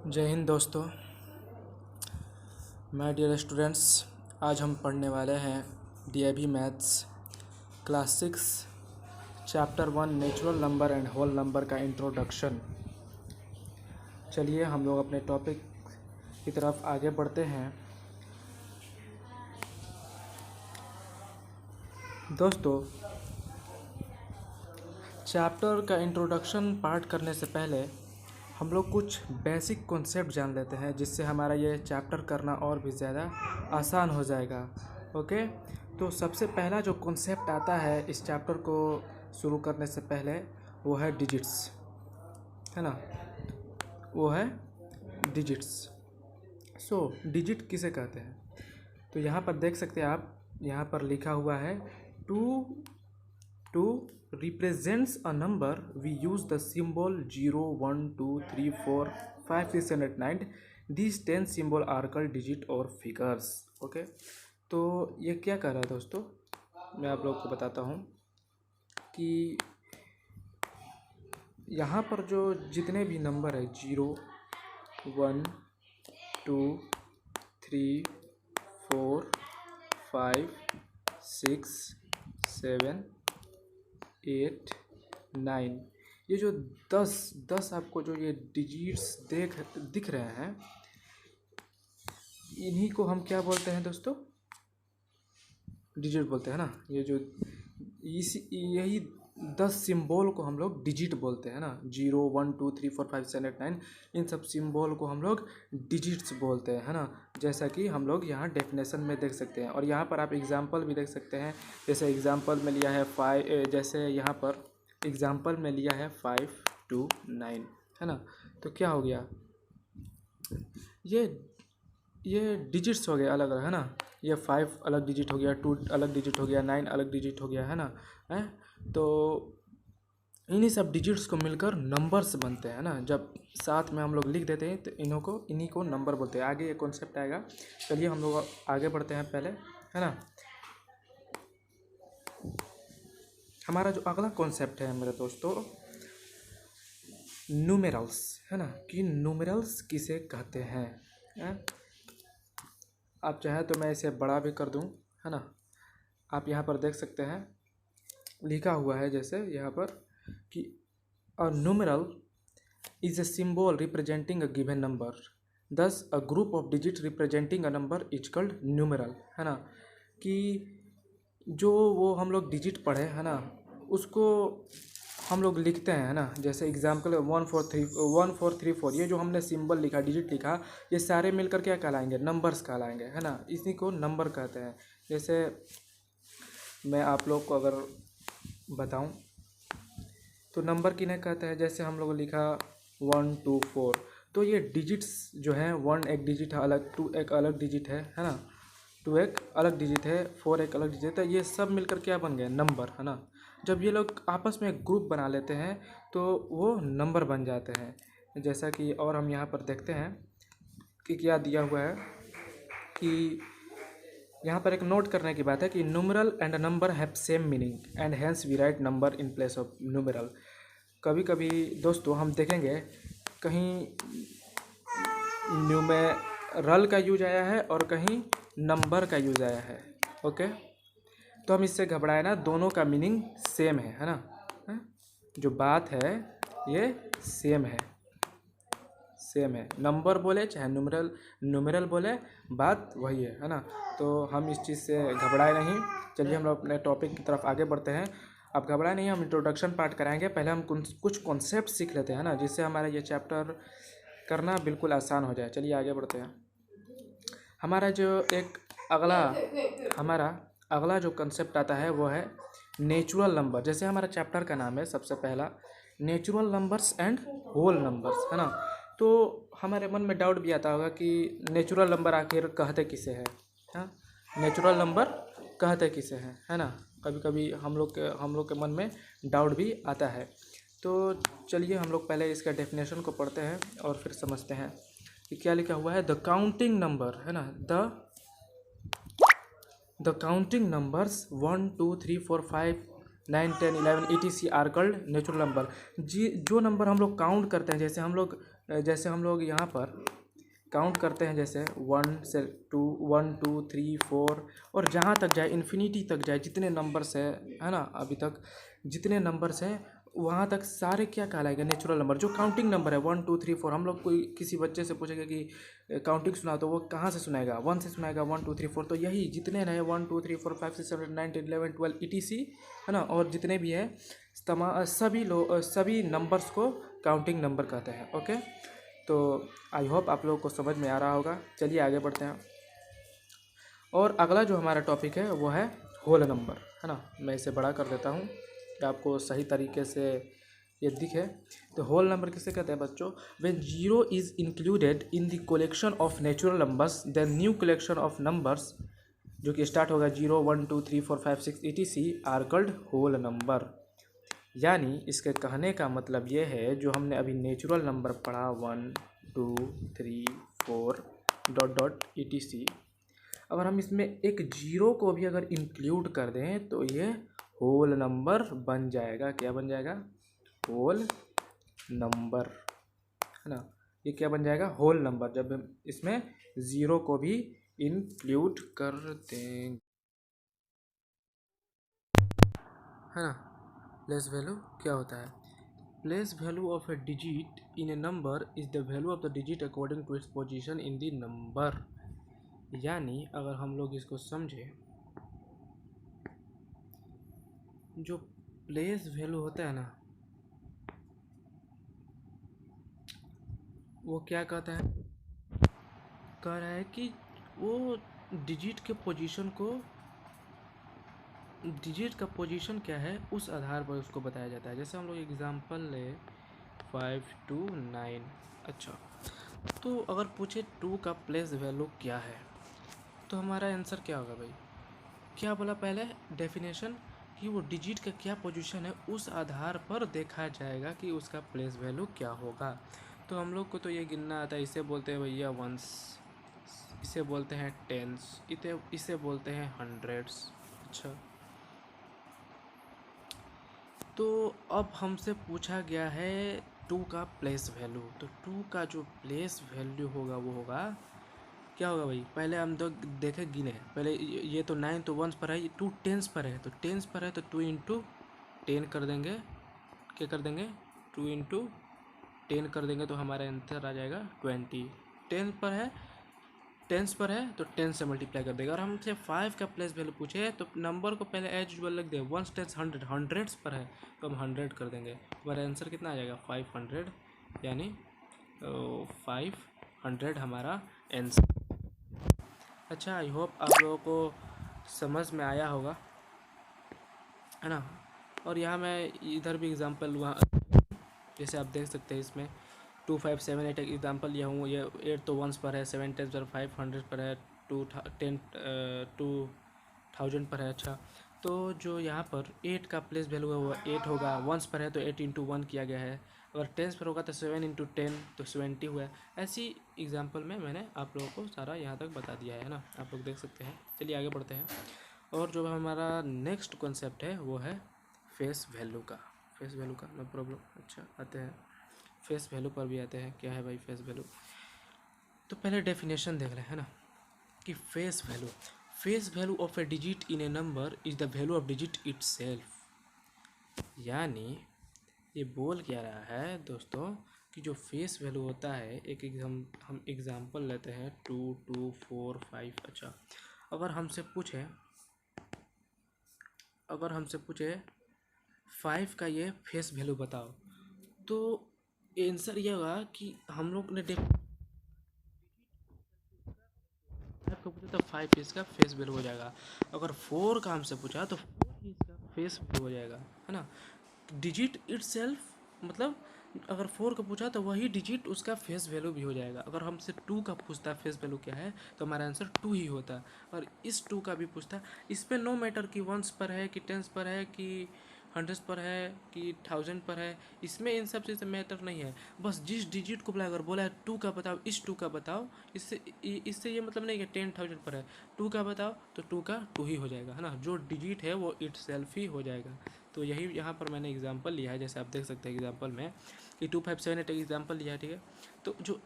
जय हिंद दोस्तों। My dear students, आज हम पढ़ने वाले हैं DAV maths class 6 chapter 1 natural number and whole number का इंट्रोडक्शन। चलिए हम लोग अपने टॉपिक की तरफ आगे बढ़ते हैं। दोस्तों, चैप्टर का इंट्रोडक्शन पार्ट करने से पहले हम लोग कुछ बेसिक कॉन्सेप्ट जान लेते हैं, जिससे हमारा ये चैप्टर करना और भी ज़्यादा आसान हो जाएगा। ओके, तो सबसे पहला जो कॉन्सेप्ट आता है इस चैप्टर को शुरू करने से पहले वो है डिजिट्स, है ना। वो है डिजिट्स। सो डिजिट किसे कहते हैं? तो यहाँ पर देख सकते हैं आप, यहाँ पर लिखा हुआ है to represents a number we use the symbol 0 1 2 3 4 5 6 7 8 9. These 10 symbol are called digit or figures. Okay, तो ये क्या कह रहा है दोस्तों, मैं आप लोगों को बताता हूँ कि यहाँ पर जो जितने भी नंबर है 0 1 2 3 4 5 6 7 8 9, ये जो 10 आपको जो ये डिजिट्स दिख रहे हैं, इन्हीं को हम क्या बोलते हैं दोस्तों? डिजिट बोलते हैं ना। ये जो यही 10 सिंबल को हम लोग डिजिट बोलते हैं ना। 0 1 2 3 4 5 6 8 9, इन सब सिंबल को हम लोग डिजिट्स बोलते हैं, है ना। जैसा कि हम लोग यहाँ डेफिनेशन में देख सकते हैं, और यहाँ पर आप एग्जांपल भी देख सकते हैं। जैसे एग्जांपल में लिया है 5, जैसे यहाँ पर एग्जांपल में लिया है 5 2 9, है ना। तो क्या हो गया, ये डिजिट्स हो गए अलग अलग, है ना। ये 5 अलग डिजिट हो गया, 2 अलग डिजिट हो गया, 9 अलग डिजिट हो गया, है ना। है, तो इन्हीं सब डिजिट्स को मिलकर नंबर्स बनते हैं ना। जब साथ में हम लोग लिख देते हैं तो इन्हीं को नंबर बोलते हैं। आगे ये कॉन्सेप्ट आएगा। चलिए हम लोग आगे बढ़ते हैं पहले, है ना। हमारा जो अगला कॉन्सेप्ट है मेरे दोस्तों, न्यूमेरल्स, है ना। कि न्यूमेरल्स किसे कहते हैं, है? आप चाहे तो मैं इसे बड़ा भी कर दूं, है ना। आप यहाँ पर देख सकते हैं, लिखा हुआ है जैसे यहाँ पर कि a numeral is a symbol representing a given number, thus a group of digit representing a number is called numeral, है ना। कि जो वो हम लोग डिजिट पढ़े, है ना, उसको हम लोग लिखते हैं, है ना। जैसे एग्जाम्पल 1 4 3 4, ये जो हमने सिंबल लिखा, डिजिट लिखा, ये सारे मिलकर क्या कहलाएंगे? नंबर्स कहलाएंगे, है ना। इसी को नंबर कहते हैं। जैसे मैं आप लोग को अगर बताऊं तो नंबर किन्हें कहते हैं? जैसे हम लोग लिखा 1 2 4, तो ये डिजिट्स जो हैं, 1 एक डिजिट है अलग, 2 एक अलग डिजिट है ना, 2 एक अलग डिजिट है, 4 एक अलग डिजिट है। ये सब मिलकर क्या बन गए? नंबर, है ना। जब ये लोग आपस में एक ग्रुप बना लेते हैं तो वो नंबर बन जाते हैं। जैसा कि और हम यहाँ पर देखते हैं कि क्या दिया हुआ है, कि यहाँ पर एक नोट करने की बात है कि numeral and number have same meaning and hence we write number in place of numeral. कभी कभी दोस्तों हम देखेंगे कहीं न्यूमेरल का यूज आया है और कहीं नंबर का यूज आया है। ओके, तो हम इससे घबराए ना, दोनों का मीनिंग सेम है ना। है? जो बात है ये सेम है, नंबर बोले चाहे न्यूमेरल बोले, बात वही है ना। तो हम इस चीज़ से घबराए नहीं। चलिए हम लोग अपने टॉपिक की तरफ आगे बढ़ते हैं। अब घबराए नहीं, हम इंट्रोडक्शन पार्ट कराएंगे। पहले हम कुछ कॉन्सेप्ट सीख लेते हैं ना, जिससे हमारा ये चैप्टर करना बिल्कुल आसान हो जाए। चलिए आगे बढ़ते हैं। हमारा अगला जो कंसेप्ट आता है वो है नेचुरल नंबर। जैसे हमारा चैप्टर का नाम है सबसे पहला natural numbers and whole numbers, है ना। तो हमारे मन में डाउट भी आता होगा कि नेचुरल नंबर आखिर कहते किसे हैं? हाँ, नेचुरल नंबर कहते किसे हैं, है ना। कभी कभी हम लोग के मन में डाउट भी आता है। तो चलिए हम लोग पहले इसका डेफिनेशन को पढ़ते हैं और फिर समझते हैं कि क्या लिखा हुआ है। द काउंटिंग नंबर, है ना, the counting numbers 1 2 3 4 5 9, 10, 11 etc are called natural number. जी जो नंबर हम लोग काउंट करते हैं, जैसे हम लोग यहाँ पर काउंट करते हैं, जैसे 1 से 2, 1 2 3 4 और जहाँ तक जाए इन्फिनिटी तक जाए, जितने नंबर्स है ना, अभी तक जितने नंबर्स हैं वहाँ तक सारे क्या कहलाएगा, नेचुरल नंबर। जो काउंटिंग नंबर है 1 2 3 4, हम लोग कोई किसी बच्चे से पूछेगा कि काउंटिंग सुना, तो वो कहाँ से सुनाएगा, 1 से सुनाएगा, 1 2 3 4। तो यही जितने रहे 1 2 3 4 5 6 7 8 9 10 11 12 etc है ना, और जितने भी है सभी नंबर्स को काउंटिंग नंबर कहते हैं। ओके, तो आई होप आप लोगों को समझ में आ रहा होगा। चलिए आगे बढ़ते हैं। और अगला जो हमारा टॉपिक है वो है होल नंबर, है ना। मैं इसे बड़ा कर देता हूँ कि आपको सही तरीके से ये दिखे। तो होल नंबर किसे कहते हैं बच्चों? When zero is included in the collection of natural numbers, then new collection of numbers जो कि स्टार्ट होगा 0 1 2 3 4 5 6 etc are called whole number. यानी इसके कहने का मतलब ये है, जो हमने अभी नेचुरल नंबर पढ़ा 1 2 3 4 डॉट डॉट etc, अगर हम इसमें एक जीरो को भी अगर इंक्लूड कर दें तो ये होल नंबर बन जाएगा। क्या बन जाएगा? होल नंबर, है ना। ये क्या बन जाएगा? होल नंबर, जब हम इसमें ज़ीरो को भी इंक्लूड कर दें, है ना। प्लेस वैल्यू क्या होता है? Place value of a digit in a number is the value of the digit according to its position in the number. यानी अगर हम लोग इसको समझे, जो प्लेस वैल्यू होता है ना, वो क्या कहता है? कह रहा है कि वो डिजिट के पोजीशन को, डिजिट का पोजीशन क्या है उस आधार पर उसको बताया जाता है। जैसे हम लोग एग्जांपल ले 5 to 9। अच्छा, तो अगर पूछे 2 का प्लेस वैल्यू क्या है, तो हमारा आंसर क्या होगा भाई? क्या बोला पहले डेफिनेशन, कि वो डिजिट का क्या पोजीशन है उस आधार पर देखा जाएगा कि उसका प्लेस वैल्यू क्या होगा। तो हम लोग को तो ये गिनना आता है, इसे बोलते हैं भैया वंस, इसे बोलते हैं टेंस, इसे बोलते हैं हंड्रेड्स। अच्छा, तो अब हमसे पूछा गया है 2 का प्लेस वैल्यू। तो 2 का जो प्लेस वैल्यू होगा वो होगा क्या होगा भाई? पहले हम तो देखें, गिने पहले, ये तो 9 तो वंस पर है, ये 2 टेंस पर है, तो टेंस पर है तो 2 इंटू 10 कर देंगे। क्या कर देंगे? 2 इंटू 10 कर देंगे तो हमारा आंसर आ जाएगा 20। टेंस पर है, टेंस पर है तो 10 से मल्टीप्लाई कर देगा। और हमसे 5 का प्लेस वैल्यू पूछे तो नंबर को पहले एज यूजुअल लिख दें, वंस टेंस हंड्रेड, हंड्रेड्स पर है तो हम 100 कर देंगे। हमारा आंसर कितना आ जाएगा? 500, यानी 500 हमारा आंसर। अच्छा, आई होप आप लोगों को समझ में आया होगा, है ना। और यहाँ मैं इधर भी एग्जांपल हुआ, जैसे आप देख सकते हैं इसमें 2 5 7 8 एग्जांपल लिया हूँ। ये 8 तो वंस पर है, 7 10 पर 500 पर है, 2000 पर है। अच्छा, तो जो यहाँ पर 8 का प्लेस वैल्यू है वो 8 होगा, वंस पर है तो 8 इंटू 1 किया गया है। अगर टेंस पर होगा तो 7 इंटू 10 तो 70 हुआ है। ऐसी एग्जांपल में मैंने आप लोगों को सारा यहाँ तक बता दिया है ना, आप लोग देख सकते हैं। चलिए आगे बढ़ते हैं। और जो हमारा नेक्स्ट कॉन्सेप्ट है वो है फेस वैल्यू का। फेस वैल्यू का नो प्रॉब्लम। अच्छा, आते हैं फेस वैल्यू पर भी आते हैं। क्या है भाई फेस वैल्यू? तो पहले डेफिनेशन देख रहे हैं ना, कि face value, face value of a digit in a number is the value of digit itself. यानी ये बोल क्या रहा है दोस्तों, कि जो फेस वैल्यू होता है, एक हम एग्जांपल लेते हैं 2 2 4 5। अच्छा, अगर हमसे पूछे, अगर हमसे पूछे 5 का ये फेस वैल्यू बताओ, तो आंसर ये होगा कि हम लोग ने को पूछा तो 5 इसका फेस वैल्यू हो जाएगा। अगर 4 का हमसे पूछा तो 4 ही इसका फेस वैल्यू हो जाएगा, है ना। डिजिट इटसेल्फ, मतलब अगर 4 का पूछा तो वही डिजिट उसका फेस वैल्यू भी हो जाएगा। अगर हमसे 2 का पूछता फेस वैल्यू क्या है तो हमारा आंसर 2 ही होता। और इस 2 का भी पूछता, इसमें नो मैटर कि वंस पर है कि टेंस पर है कि हंड्रेड्स पर है कि 1000 पर है, इसमें इन सब चीज़ मैटर नहीं है। बस जिस डिजिट को बुला अगर बोला है 2 का बताओ, इस 2 का बताओ, इससे ये मतलब नहीं कि 10,000 पर है, 2 का बताओ तो 2 का 2 ही हो जाएगा, है ना। जो डिजिट है वो इट सेल्फ ही हो जाएगा। तो यही यहाँ पर मैंने एग्जांपल लिया है, जैसे आप देख सकते हैं एग्जांपल में कि 257 एक एग्जांपल लिया है, ठीक है। तो जो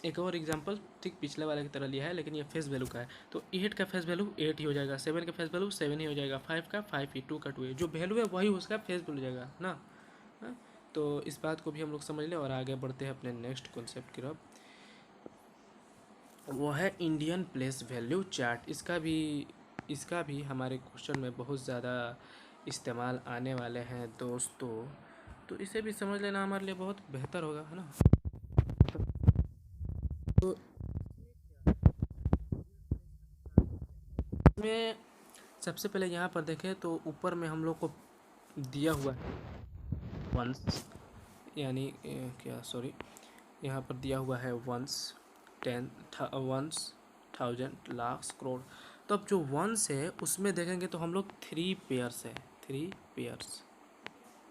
एक और एग्जांपल ठीक पिछले वाले की तरह लिया है, लेकिन ये फेस वैल्यू का है। तो 8 का फेस वैल्यू 8 ही हो जाएगा, 7 का फेस वैल्यू 7 ही हो जाएगा, 5 का 5 ही, 2 का 2 ही, जो वैल्यू है वही उसका फेस वैल्यू हो जाएगा ना। हाँ? तो इस बात को भी हम लोग समझ लें और आगे बढ़ते हैं अपने नेक्स्ट कॉन्सेप्ट की तरफ। वो है इंडियन प्लेस वैल्यू चार्ट। इसका भी हमारे क्वेश्चन में बहुत ज़्यादा इस्तेमाल आने वाले हैं दोस्तों, तो इसे भी समझ लेना हमारे लिए बहुत बेहतर होगा, है ना। तो इसमें सबसे पहले यहाँ पर देखें तो ऊपर में हम लोग को दिया हुआ है वंस, यानी क्या सॉरी, यहाँ पर दिया हुआ है वंस, 10 वंस, 1000, लाख, करोड़। तो अब जो वंस है उसमें देखेंगे तो हम लोग 3 पेयर्स है, 3 पेयर्स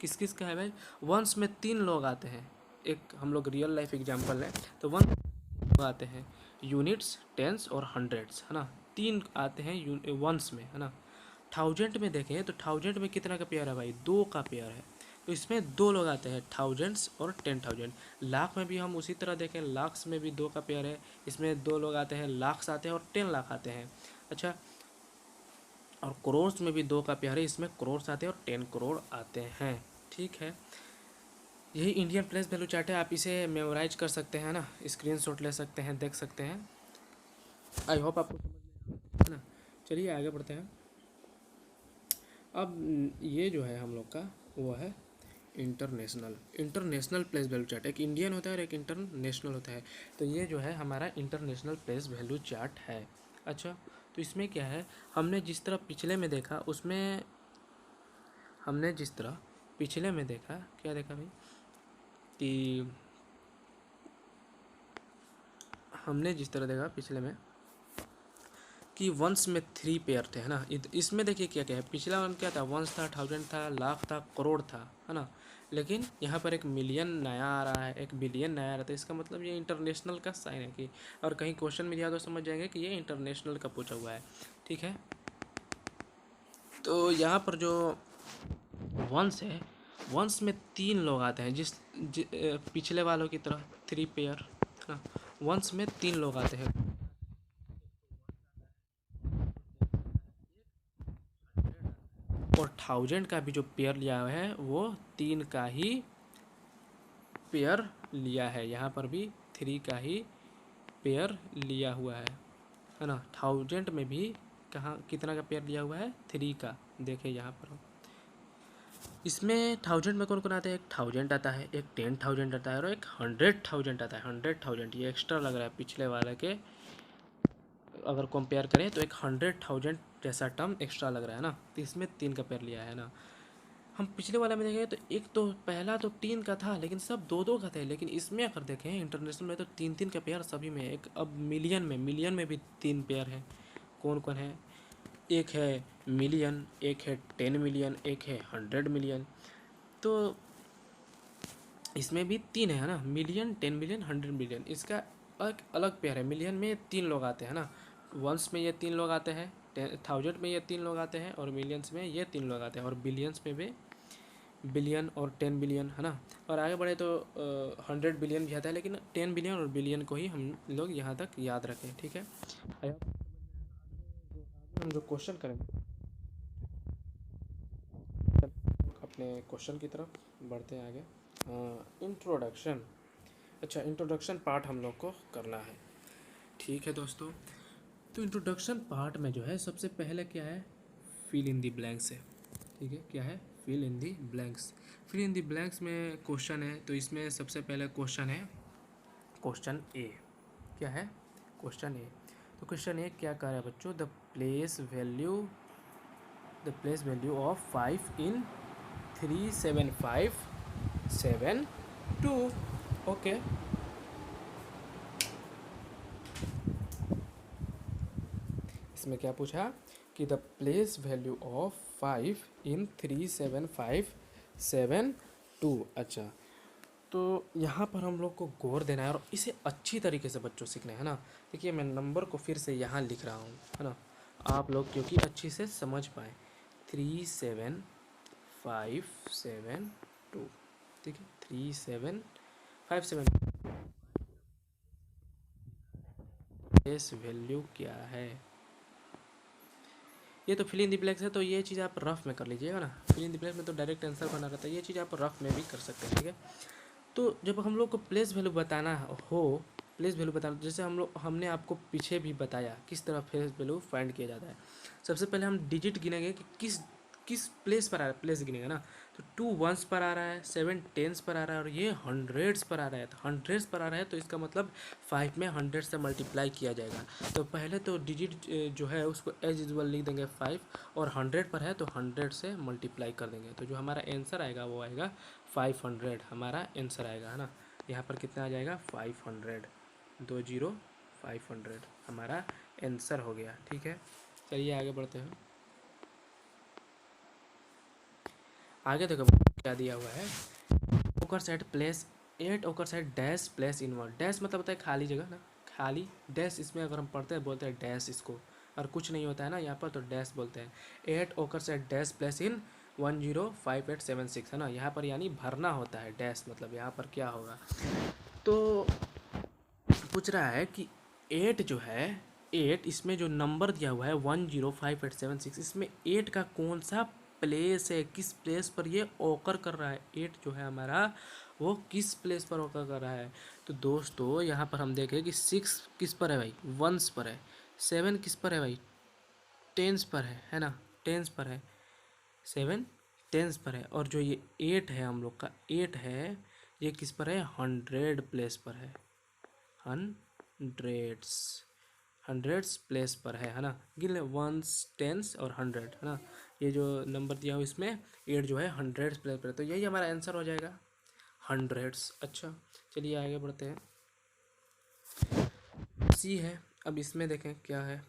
किस किस का है भाई। वंस में 3 लोग आते हैं, एक हम लोग रियल लाइफ एग्जांपल है, तो वन आते हैं यूनिट्स, टेंस और हंड्रेड्स, है ना। 3 आते हैं वंस में, है ना। 1000 में देखें तो 1000 में कितना का पेयर है भाई, 2 का पेयर है, तो इसमें 2 लोग आते हैं, थाउजेंड्स और 10,000। लाख में भी हम उसी तरह देखें, लाख्स में भी 2 का पेयर है, इसमें 2 लोग आते हैं, लाख्स आते हैं और 10 लाख आते हैं। अच्छा, और करोड़ में भी 2 का पेयर है, इसमें करोड़ आते हैं और 10 करोड़ आते हैं, ठीक है। यही इंडियन प्लेस वैल्यू चार्ट है, आप इसे मेमोराइज कर सकते हैं ना, स्क्रीनशॉट ले सकते हैं, देख सकते हैं। आई होप आपको समझ में आया, है ना। चलिए आगे बढ़ते हैं। अब ये जो है हम लोग का वो है इंटरनेशनल प्लेस वैल्यू चार्ट। एक इंडियन होता है और एक इंटरनेशनल होता है। तो ये जो है हमारा इंटरनेशनल प्लेस वैल्यू चार्ट है। अच्छा, तो इसमें क्या है, हमने जिस तरह पिछले में देखा उसमें, हमने जिस तरह पिछले में देखा, क्या देखा भाई, कि हमने जिस तरह देखा पिछले में कि वंस में 3 पेयर थे, है ना। इसमें देखिए क्या क्या है, पिछला वन क्या था, वंस था, 1000 था, लाख था, करोड़ था, है ना। लेकिन यहाँ पर एक मिलियन नया आ रहा है, एक बिलियन नया आ रहा था, इसका मतलब ये इंटरनेशनल का साइन है कि, और कहीं क्वेश्चन में दिया तो समझ जाएंगे कि ये इंटरनेशनल का पूछा हुआ है, ठीक है। तो यहाँ पर जो वंस है, वंस में 3 लोग आते हैं, पिछले वालों की तरह 3 पेयर, है ना। वंस में 3 लोग आते हैं, और 1000 का भी जो पेयर लिया हुआ है वो 3 का ही पेयर लिया है, यहाँ पर भी 3 का ही पेयर लिया हुआ है ना। 1000 में भी कहाँ कितना का पेयर लिया हुआ है, 3 का, देखे यहाँ पर। इसमें 1000 में कौन कौन आता है, एक 1000 आता है, एक 10,000 आता है और एक 100,000 आता है। 100,000 ये एक्स्ट्रा लग रहा है पिछले वाले के, अगर कंपेयर करें तो एक 100,000 जैसा टर्म एक्स्ट्रा लग रहा है ना। तो इसमें 3 का पेयर लिया है ना। हम पिछले वाला में देखें तो एक तो पहला तो 3 का था, लेकिन सब 2-2 का थे, लेकिन इसमें अगर देखें इंटरनेशनल में तो 3-3 का पेयर सभी में। एक अब मिलियन में भी 3 पेयर है, कौन कौन है, एक है मिलियन, एक है 10 मिलियन, एक है 100 मिलियन। तो इसमें भी 3 है ना, मिलियन, 10 मिलियन, 100 मिलियन। इसका एक अलग पेयर है, मिलियन में 3 लोग आते हैं ना, वंस में ये 3 लोग आते हैं, 1000 में ये 3 लोग आते हैं, और मिलियंस में ये 3 लोग आते हैं, और बिलियंस में भी बिलियन और 10 बिलियन, है ना। और आगे बढ़े तो 100 बिलियन भी आता है, लेकिन 10 बिलियन और बिलियन को ही हम लोग यहाँ तक याद रखें, ठीक है। हम जो क्वेश्चन करेंगे, अपने क्वेश्चन की तरफ बढ़ते हैं आगे। इंट्रोडक्शन, अच्छा इंट्रोडक्शन पार्ट हम लोग को करना है, ठीक है दोस्तों। तो इंट्रोडक्शन पार्ट में जो है सबसे पहले क्या है, फिल इन दी ब्लैंक्स है, ठीक है। क्या है, fill in the blanks. Fill in the blanks में क्वेश्चन है, तो इसमें सबसे पहले क्वेश्चन है, क्वेश्चन ए। क्या है, क्वेश्चन ए। तो क्वेश्चन ए क्या कह रहा है बच्चों, the place value of 5 in 37572, okay. इसमें क्या पूछा कि द प्लेस वैल्यू ऑफ 5 इन 37572। अच्छा, तो यहाँ पर हम लोग को गौर देना है और इसे अच्छी तरीके से बच्चों सीखना है ना। देखिए मैं नंबर को फिर से यहाँ लिख रहा हूँ, है ना, आप लोग क्योंकि अच्छी से समझ पाए। 572, ठीक है, 3757। प्लेस वैल्यू क्या है? ये तो फिल इन द ब्लैंक्स है, तो ये चीज़ आप रफ में कर लीजिएगा ना। फिल इन द ब्लैंक्स में तो डायरेक्ट आंसर बना रहता है, ये चीज़ आप रफ में भी कर सकते हैं, ठीक है। तो जब हम लोग को प्लेस वैल्यू बताना हो, प्लेस वैल्यू बताना, जैसे हमने आपको पीछे भी बताया किस तरह प्लेस वैल्यू फाइंड किया जाता है। सबसे पहले हम डिजिट गिनेंगे कि किस किस प्लेस पर आ रहा है, प्लेस गिनेगा ना। तो 2 वंस पर आ रहा है, 7 टेंस पर आ रहा है और ये हंड्रेड्स पर आ रहा है। तो हंड्रेड्स पर आ रहा है तो इसका मतलब 5 में 100 से मल्टीप्लाई किया जाएगा। तो पहले तो डिजिट जो है उसको एज यूजुअल लिख देंगे 5, और 100 पर है तो 100 से मल्टीप्लाई कर देंगे। तो जो हमारा आंसर आएगा वो आएगा 500, हमारा आंसर आएगा, है ना। यहाँ पर कितना आ जाएगा 500, 20 500 हमारा आंसर हो गया, ठीक है। चलिए आगे बढ़ते हैं। आगे देखो क्या दिया हुआ है। ओकर सेट प्लेस 8 ओकर set dash place in one. Dash मतलब होता है खाली जगह ना, खाली। डैश इसमें अगर हम पढ़ते हैं बोलते हैं डैश इसको, और कुछ नहीं होता है ना यहाँ पर तो डैश बोलते हैं। 8 ओकर सेट डैश प्लेस इन 105876, है ना। यहाँ पर यानी भरना होता है। डैश मतलब यहाँ पर क्या होगा, तो पूछ रहा है कि 8 जो है, 8 इसमें जो नंबर दिया हुआ है 105876, इसमें 8 का कौन सा प्लेस है, किस प्लेस पर ये ऑकर कर रहा है। 8 जो है हमारा वो किस प्लेस पर ऑकर कर रहा है। तो दोस्तों यहाँ पर हम देखें कि 6 किस पर है भाई, वंस पर है। 7 किस पर है भाई, टेंस पर है ना, टेंस पर है। 7 टेंस पर है, और जो ये 8 है हम लोग का 8 है, ये किस पर है, 100 प्लेस पर है। हंड्रेड्स, हंड्रेड्स प्लेस पर है ना। गिन ले, वंस टेंस और 100, है ना। ये जो नंबर दिया हुआ इसमें 8 जो है 100 प्लेस पर है, तो यही हमारा आंसर हो जाएगा, हंड्रेड्स। अच्छा चलिए आगे बढ़ते हैं। सी है, अब इसमें देखें क्या है।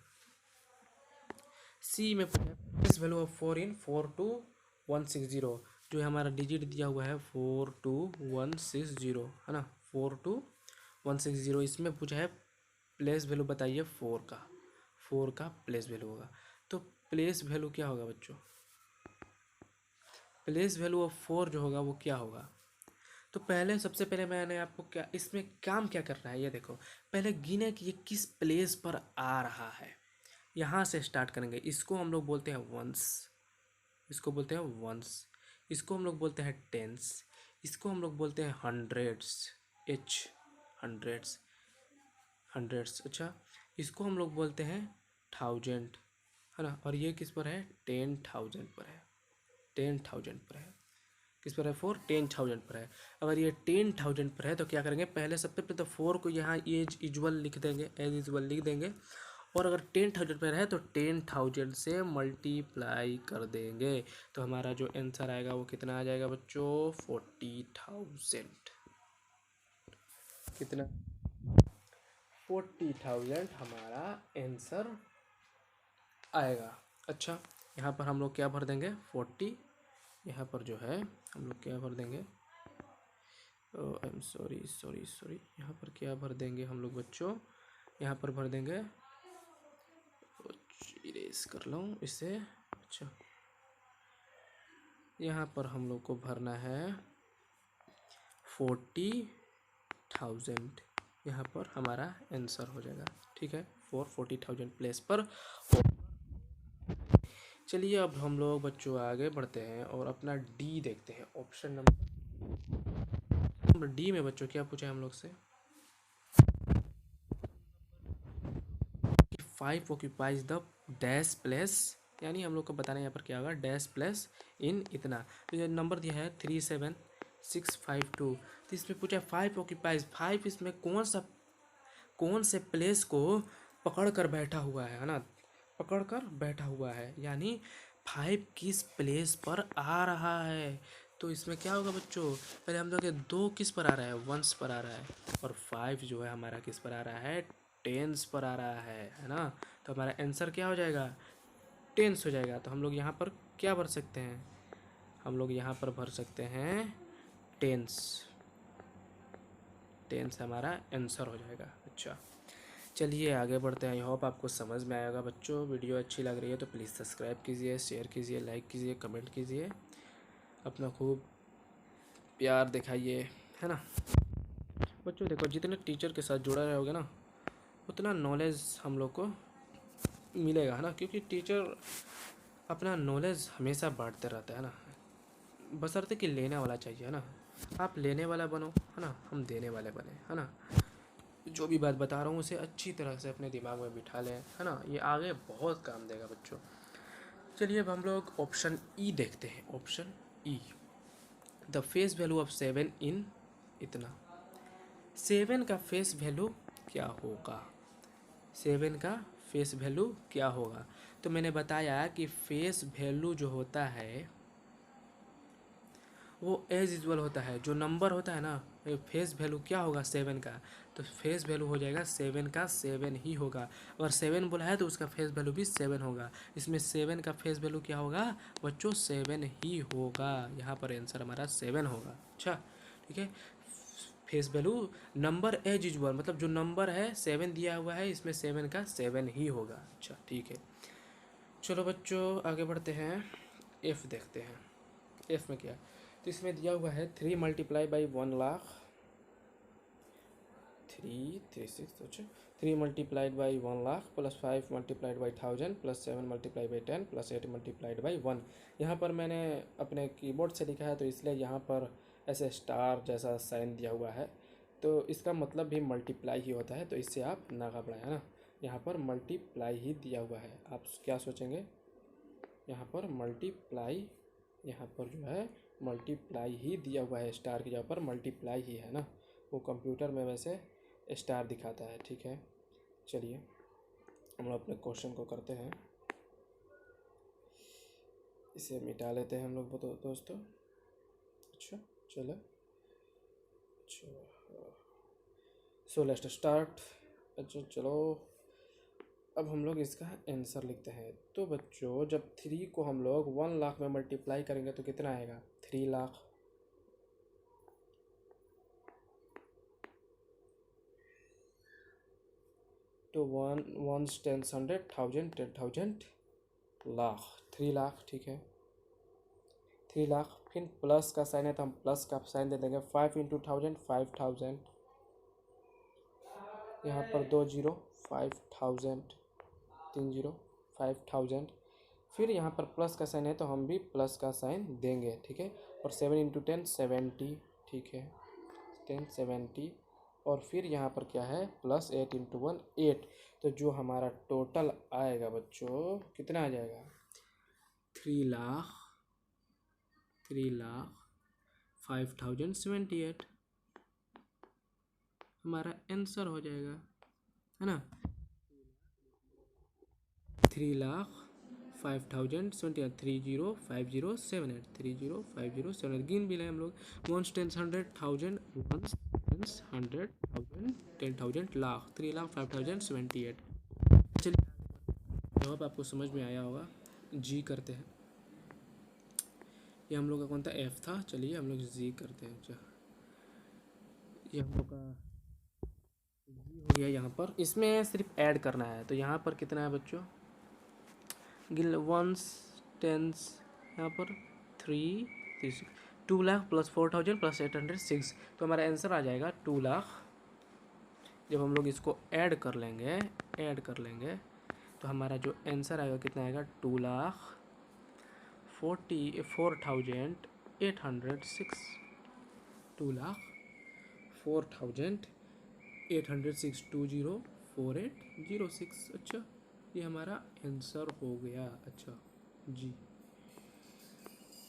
सी में प्लेस वैल्यू ऑफ 4 इन 42160, जो हमारा डिजिट दिया हुआ है 42160, है ना। 42160 इसमें पूछा है प्लेस वैल्यू बताइए 4 का। 4 का प्लेस वैल्यू होगा, तो प्लेस वैल्यू क्या होगा बच्चों, प्लेस वैल्यू ऑफ 4 जो होगा वो क्या होगा। तो पहले सबसे पहले मैंने आपको क्या इसमें काम क्या करना है, ये देखो। पहले गिने कि ये किस प्लेस पर आ रहा है, यहाँ से स्टार्ट करेंगे। इसको हम लोग बोलते हैं वंस, इसको बोलते हैं वंस। इसको हम लोग बोलते हैं टेंस। इसको हम लोग बोलते हैं हंड्रेड्स, एच, हंड्रेड्स, हंड्रेड्स। अच्छा, इसको हम लोग बोलते हैं थाउजेंड, है ना। और ये किस पर है, 10,000 पर है, 10,000 पर है। किस पर है, 10,000 पर है। अगर ये 10,000 पर है तो क्या करेंगे, पहले सबसे पहले तो 4 को यहाँ एज यूजुअल लिख देंगे, एज यूजुअल लिख देंगे। और अगर 10,000 पर है तो 10,000 से मल्टीप्लाई कर देंगे। तो हमारा जो आंसर आएगा वो कितना आ जाएगा बच्चों, 40,000। कितना, 40,000 हमारा आंसर आएगा। अच्छा, यहाँ पर हम लोग क्या भर देंगे, 40। यहाँ पर जो है हम लोग क्या भर देंगे, I am sorry sorry sorry, यहाँ पर क्या भर देंगे हम लोग बच्चों, यहाँ पर भर देंगे, इरेज कर लूँ इसे। अच्छा, यहाँ पर हम लोग को भरना है 40,000, यहाँ पर हमारा आंसर हो जाएगा, ठीक है। 40,000 प्लेस पर। चलिए अब हम लोग बच्चों आगे बढ़ते हैं और अपना डी देखते हैं। ऑप्शन नंबर डी में बच्चों क्या पूछा है हम लोग से, 5 ऑक्यूपाइज द डैश प्लेस, यानी हम लोग को बताना है यहाँ पर क्या होगा, डैश प्लेस इन इतना। तो ये नंबर दिया है 37652, तो इसमें पूछा 5 ऑक्यूपाइज, 5 इसमें कौन से प्लेस को पकड़ कर बैठा हुआ है ना, पकड़ कर बैठा हुआ है, यानी 5 किस प्लेस पर आ रहा है। तो इसमें क्या होगा बच्चों, पहले हम लोग 2 किस पर आ रहा है, वंस पर आ रहा है, और 5 जो है हमारा किस पर आ रहा है, टेंस पर आ रहा है ना। तो हमारा आंसर क्या हो जाएगा, टेंस हो जाएगा। तो हम लोग यहाँ पर क्या भर सकते हैं, हम लोग यहाँ पर भर सकते हैं टेंस, टेंस हमारा आंसर हो जाएगा। अच्छा चलिए आगे बढ़ते हैं। आई होप आपको समझ में आएगा बच्चों। वीडियो अच्छी लग रही है तो प्लीज़ सब्सक्राइब कीजिए, शेयर कीजिए, लाइक कीजिए, कमेंट कीजिए। अपना खूब प्यार दिखाइए, है ना बच्चों। देखो जितने टीचर के साथ जुड़ा रहोगे ना उतना नॉलेज हम लोग को मिलेगा, है ना, क्योंकि टीचर अपना नॉलेज हमेशा बांटते रहता है ना, बशर्ते कि लेने वाला चाहिए, है ना। आप लेने वाला बनो, है ना, हम देने वाले बने, है ना। जो भी बात बता रहा हूँ उसे अच्छी तरह से अपने दिमाग में बिठा लें, है ना, ये आगे बहुत काम देगा बच्चों। चलिए अब हम लोग ऑप्शन ई देखते हैं। Option E, the face value of 7 इन इतना। 7 का फेस वैल्यू क्या होगा? 7 का फेस वैल्यू क्या होगा? तो मैंने बताया कि फेस वैल्यू जो होता है वो एज यूजल होता है। जो नंबर होता है ना, फेस वैल्यू क्या होगा 7 का, तो फेस वैल्यू हो जाएगा 7 का 7 ही होगा। अगर 7 बोला है तो उसका फेस वैल्यू भी 7 होगा। इसमें 7 का फेस वैल्यू क्या होगा बच्चों? 7 ही होगा। यहाँ पर आंसर हमारा 7 होगा। अच्छा ठीक है, face value number as usual, मतलब जो नंबर है 7 दिया हुआ है, इसमें 7 का 7 ही होगा। अच्छा ठीक है, चलो बच्चों आगे बढ़ते हैं। एफ देखते हैं। एफ में क्या है? तो इसमें दिया हुआ है 3 मल्टीप्लाई बाई 1,00,000, 336, अच्छा 3 multiplied by 1,00,000 plus 5 multiplied by 1000 plus 7 multiplied by 10 plus 8 multiplied by 1। यहाँ पर मैंने अपने कीबोर्ड से लिखा है तो इसलिए यहाँ पर ऐसे स्टार जैसा साइन दिया हुआ है, तो इसका मतलब भी मल्टीप्लाई ही होता है, तो इससे आप ना घबराएं, है ना। यहाँ पर मल्टीप्लाई ही दिया हुआ है, आप क्या सोचेंगे? यहाँ पर मल्टीप्लाई, यहाँ पर जो है मल्टीप्लाई ही दिया हुआ है, स्टार की जगह पर मल्टीप्लाई ही है ना। वो कंप्यूटर में वैसे स्टार दिखाता है, ठीक है। चलिए हम लोग अपने क्वेश्चन को करते हैं, इसे मिटा लेते हैं हम लोग दोस्तों। अच्छा चलो, अच्छा सो लेट्स स्टार्ट। अच्छा चलो अब हम लोग इसका आंसर लिखते हैं। तो बच्चों जब 3 को हम लोग 1,00,000 में मल्टीप्लाई करेंगे तो कितना आएगा? 3,00,000। तो 1 10 100 1000 10,000 लाख, 3,00,000, ठीक है 3,00,000। फिर प्लस का साइन है तो हम प्लस का साइन दे देंगे। 5 इंटू 1000 5,000, यहाँ पर 2 जीरो 5,000, 3 जीरो 5,000। फिर यहाँ पर प्लस का साइन है तो हम भी प्लस का साइन देंगे, ठीक है। और 7 इंटू 10 70, ठीक है 10 70। और फिर यहाँ पर क्या है? Plus 8 into 1 8। तो जो हमारा टोटल आएगा बच्चों कितना आ जाएगा? 3,00,000 5,078 हमारा आंसर हो जाएगा, है ना। 3,05,078 305078 305078 गिन भी लें हम लोग। 1 10 100 1000 1 10 100 1000 10,000 लाख 3,05,078। चलिए जवाब आपको समझ में आया होगा। जी करते हैं। ये हम लोग का कौन था? एफ था। चलिए हम लोग जी करते हैं। अच्छा ये हम लोग का जी हो गया। यहाँ पर इसमें सिर्फ ऐड करना है, तो यहाँ पर कितना है बच्चों? गिन वंस टेंस, यहाँ पर 3 2,00,000 प्लस 4,000 प्लस 806, तो हमारा आंसर आ जाएगा 2,00,000। जब हम लोग इसको ऐड कर लेंगे तो हमारा जो आंसर आएगा कितना आएगा? 2,44,806 2,04,806 204806। अच्छा ये हमारा आंसर हो गया। अच्छा जी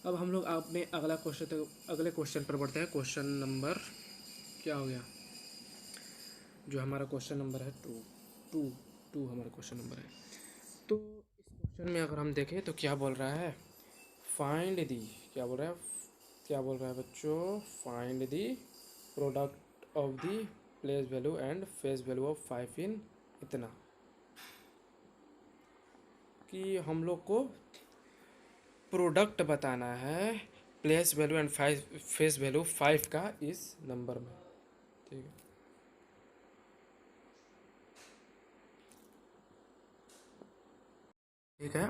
अब हम लोग अपने अगले क्वेश्चन पर बढ़ते हैं। क्वेश्चन नंबर क्या हो गया? जो हमारा क्वेश्चन नंबर है टू हमारा क्वेश्चन नंबर है। तो इस क्वेश्चन में अगर हम देखें तो क्या बोल रहा है? फाइंड दी, क्या बोल रहा है बच्चों? Find the product of the place value and face value of 5 इन इतना। कि हम लोग को प्रोडक्ट बताना है place value and face value 5 का इस नंबर में, ठीक है। ठीक है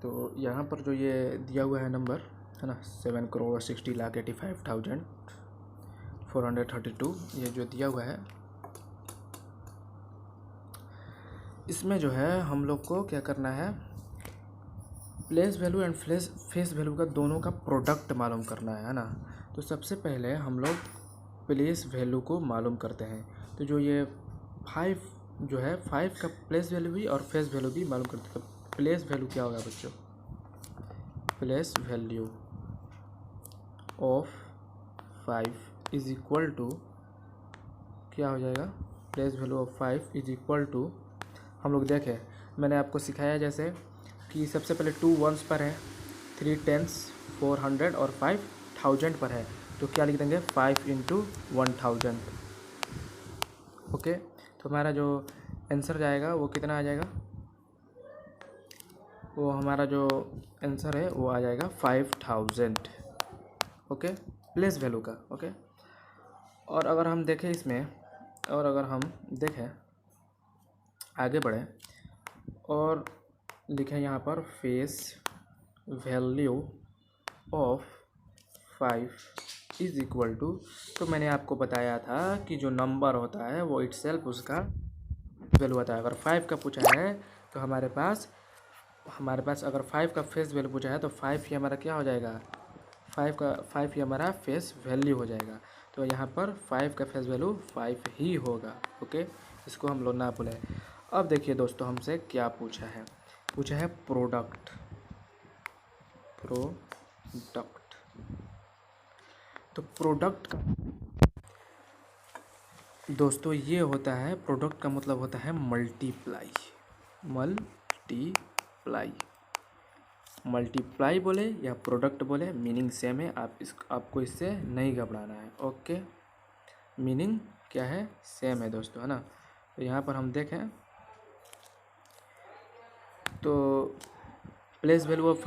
तो यहाँ पर जो ये दिया हुआ है नंबर है ना, 7,60,85,432 ये जो दिया हुआ है, इसमें जो है हम लोग को क्या करना है, place value and face value का दोनों का प्रोडक्ट मालूम करना है ना। तो सबसे पहले हम लोग प्लेस वैल्यू को मालूम करते हैं। तो जो ये 5 जो है, 5 का प्लेस वैल्यू भी और फेस वैल्यू भी मालूम करते हैं। प्लेस वैल्यू क्या होगा बच्चों, place value of 5 is equal to क्या हो जाएगा, place value of 5 is equal to, हम लोग देखें मैंने आपको सिखाया जैसे कि सबसे पहले 2 वंस पर है, 3 टेंस, 400 और 5 1000 पर है। तो क्या लिख देंगे, 5 इंटू 1000। ओके, तो हमारा जो आंसर जाएगा वो कितना आ जाएगा, वो हमारा जो आंसर है वो आ जाएगा 5000। ओके, प्लेस वैल्यू का। ओके, और अगर हम देखें इसमें, और अगर हम देखें आगे बढ़ें और लिखें यहाँ पर face value of 5 is equal to, तो मैंने आपको बताया था कि जो नंबर होता है वो इटसेल्फ उसका वैल्यू होता है। अगर 5 का पूछा है तो हमारे पास अगर 5 का फेस वैल्यू पूछा है तो 5 ही हमारा क्या हो जाएगा, 5 ही हमारा फेस वैल्यू हो जाएगा। तो यहाँ पर 5 का फेस वैल्यू 5 ही होगा। ओके, इसको हम लोग ना भूलें। अब देखिए दोस्तों, हमसे क्या पूछा है, पूछा है प्रोडक्ट। तो प्रोडक्ट का दोस्तों ये होता है, प्रोडक्ट का मतलब होता है मल्टीप्लाई। मल्टीप्लाई बोले या प्रोडक्ट बोले, मीनिंग सेम है। आपको इससे नहीं घबराना है। ओके, मीनिंग क्या है, सेम है दोस्तों, है ना। तो यहाँ पर हम देखें तो प्लेस वैल्यू ऑफ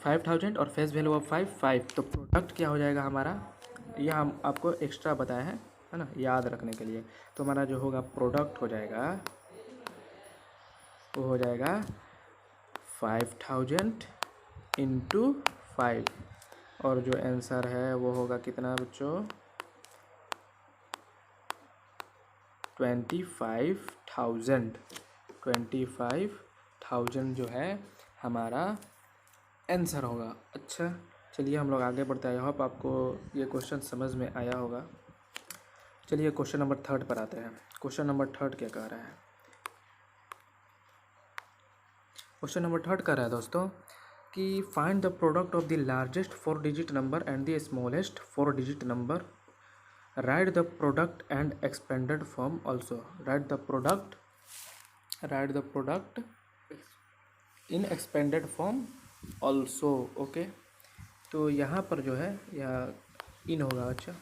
5000 और फेस वैल्यू ऑफ 5 तो प्रोडक्ट क्या हो जाएगा हमारा, यह हम आपको एक्स्ट्रा बताया है ना, याद रखने के लिए। तो हमारा जो होगा प्रोडक्ट हो जाएगा, वो हो जाएगा 5000 इंटू 5, और जो आंसर है वो होगा कितना बच्चों, 25,000 जो है हमारा आंसर होगा। अच्छा, चलिए हम लोग आगे बढ़ते हैं। आई होप आपको ये क्वेश्चन समझ में आया होगा। चलिए क्वेश्चन नंबर 3 पर आते हैं। क्वेश्चन नंबर 3 क्या कह रहा है, क्वेश्चन नंबर 3 कह रहा है दोस्तों कि find the product of the largest 4 digit number and the smallest 4 digit number, right the product and expanded form also. Right the product in expanded form also. Okay, तो यहाँ पर जो है या इन होगा। अच्छा,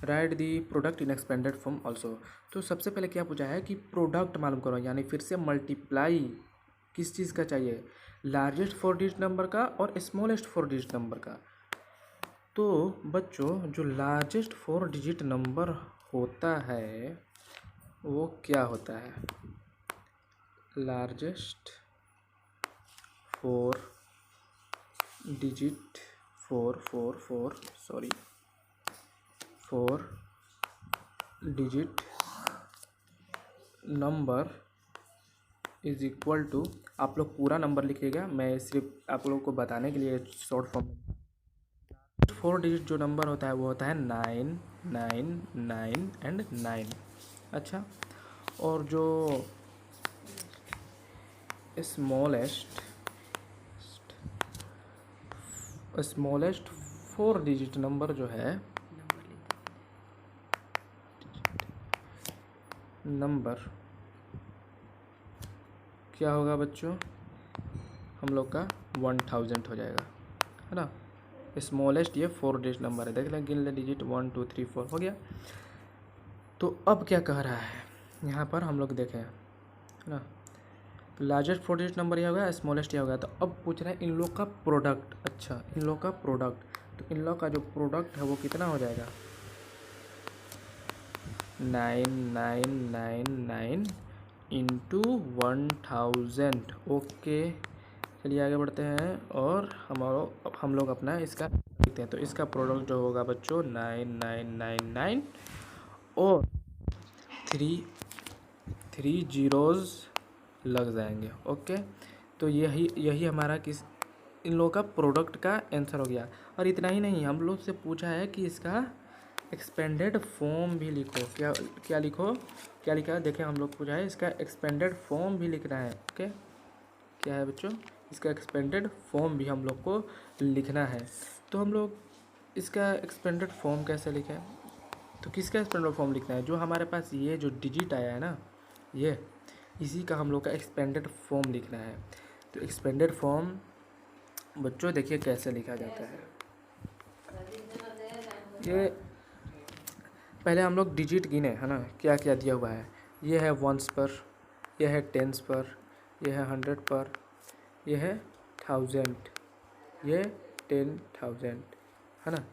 right the product in expanded form also. तो सबसे पहले क्या पूछा है कि प्रोडक्ट मालूम करो, यानी फिर से मल्टीप्लाई किस चीज़ का चाहिए, लार्जेस्ट 4 डिजिट नंबर का और स्मॉलेस्ट 4 डिजिट नंबर का। तो बच्चों जो लार्जेस्ट 4 डिजिट नंबर होता है वो क्या होता है, largest 4 digit 4 digit number is equal to, आप लोग पूरा नंबर लिखिएगा, मैं सिर्फ आप लोगों को बताने के लिए शॉर्ट फॉर्म। 4 डिजिट जो नंबर होता है वो होता है 9 9 9 एंड 9। अच्छा, और जो स्मॉलेस्ट 4 डिजिट नंबर जो है, नंबर क्या होगा बच्चों, हम लोग का 1000 हो जाएगा, है ना। स्मॉलेस्ट ये 4 डिजिट नंबर है, देख लें, गिन लें डिजिट 1 2 3 4 हो गया। तो अब क्या कह रहा है यहाँ पर, हम लोग देखें, है ना, लार्जेस्ट 4 डिजिट नंबर यह हो गया, स्मॉलेस्ट यह हो गया। तो अब पूछ रहे हैं इन लोग का प्रोडक्ट। अच्छा, इन लोग का प्रोडक्ट, तो इन लोग का जो प्रोडक्ट है वो कितना हो जाएगा, 9999 इंटू 1000। ओके, चलिए आगे बढ़ते हैं और हम लोग अपना इसका देखते हैं। तो इसका प्रोडक्ट जो होगा बच्चों 9999 और 3 जीरोज़ लग जाएंगे। ओके, तो यही हमारा इन लोगों का प्रोडक्ट का आंसर हो गया। और इतना ही नहीं, हम लोग से पूछा है कि इसका एक्सपेंडेड फॉर्म भी लिखो। क्या लिखो, क्या लिखा है देखें। हम लोग पूछा है इसका एक्सपेंडेड फॉर्म भी लिखना है। ओके, क्या है बच्चों, इसका एक्सपेंडेड फॉर्म भी हम लोग को लिखना है। तो हम लोग इसका एक्सपेंडेड फॉर्म कैसे लिखें, तो किसका एक्सपेंडेड फॉर्म लिखना है, जो हमारे पास ये जो डिजिट आया है ना, ये इसी का हम लोग का एक्सपेंडेड फॉर्म लिखना है। तो एक्सपेंडेड फॉर्म बच्चों देखिए कैसे लिखा जाता है। ये पहले हम लोग डिजिट गिने है ना, क्या क्या दिया हुआ है। ये है वंस पर, यह है टेंस पर, यह है 100 पर, यह है 1000, ये 10,000 है ना,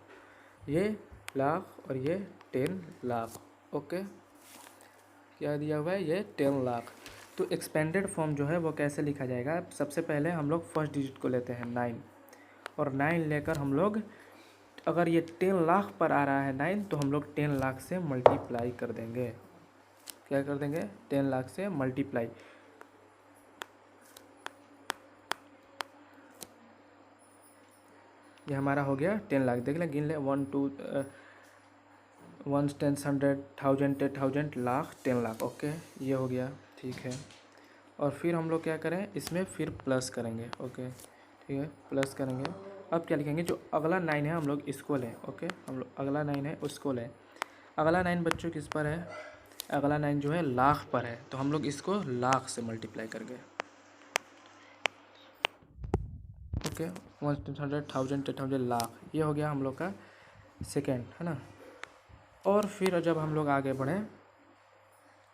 ये लाख और ये 10 लाख। ओके, क्या दिया हुआ है, ये 10 लाख। तो एक्सपेंडेड फॉर्म जो है वो कैसे लिखा जाएगा। सबसे पहले हम लोग फर्स्ट डिजिट को लेते हैं 9, और 9 लेकर हम लोग, अगर ये 10 लाख पर आ रहा है 9, तो हम लोग 10 लाख से मल्टीप्लाई कर देंगे। क्या कर देंगे, 10 लाख से मल्टीप्लाई। ये हमारा हो गया 10 लाख। देख लें, गिन लें, 1 2 1 10 100 1000 10,000 लाख 10 लाख। ओके, ये हो गया, ठीक है। और फिर हम लोग क्या करें, इसमें फिर प्लस करेंगे। ओके, ठीक है, प्लस करेंगे। अब क्या लिखेंगे, जो अगला 9 है हम लोग इसको लें। ओके, हम लोग अगला 9 है उसको लें। अगला 9 बच्चों किस पर है, अगला 9 जो है लाख पर है, तो हम लोग इसको लाख से मल्टीप्लाई करेंगे। ओके, 100 1000 10,000 लाख, ये हो गया हम लोग का सेकेंड, है ना। और फिर जब हम लोग आगे बढ़ें,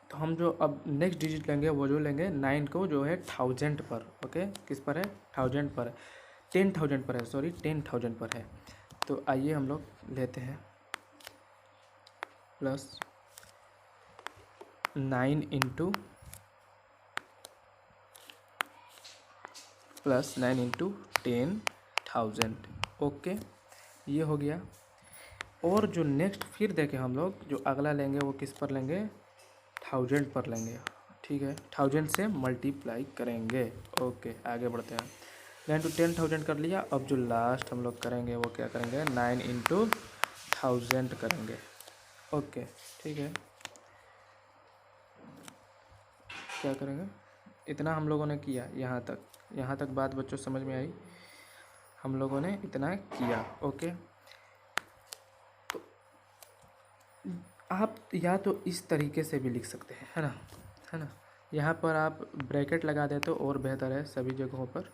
तो हम जो अब नेक्स्ट डिजिट लेंगे वो जो लेंगे 9 को, जो है 1000 पर। ओके, किस पर है, 1000 पर है, 10,000 पर है, सॉरी 10,000 पर है। तो आइए हम लोग लेते हैं plus 9 into plus 9 into 10,000। Okay, ये हो गया। और जो नेक्स्ट फिर देखें हम लोग, जो अगला लेंगे वो किस पर लेंगे, 1000 पर लेंगे। ठीक है, 1000 से मल्टीप्लाई करेंगे। ओके, आगे बढ़ते हैं। 9 इंटू 10,000 कर लिया। अब जो लास्ट हम लोग करेंगे वो क्या करेंगे, 9 इंटू 1000 करेंगे। ओके, ठीक है, क्या करेंगे, इतना हम लोगों ने किया। यहाँ तक बात बच्चों समझ में आई, हम लोगों ने इतना किया। ओके, तो आप या तो इस तरीके से भी लिख सकते हैं, है ना। यहाँ पर आप ब्रैकेट लगा दें तो और बेहतर है। सभी जगहों पर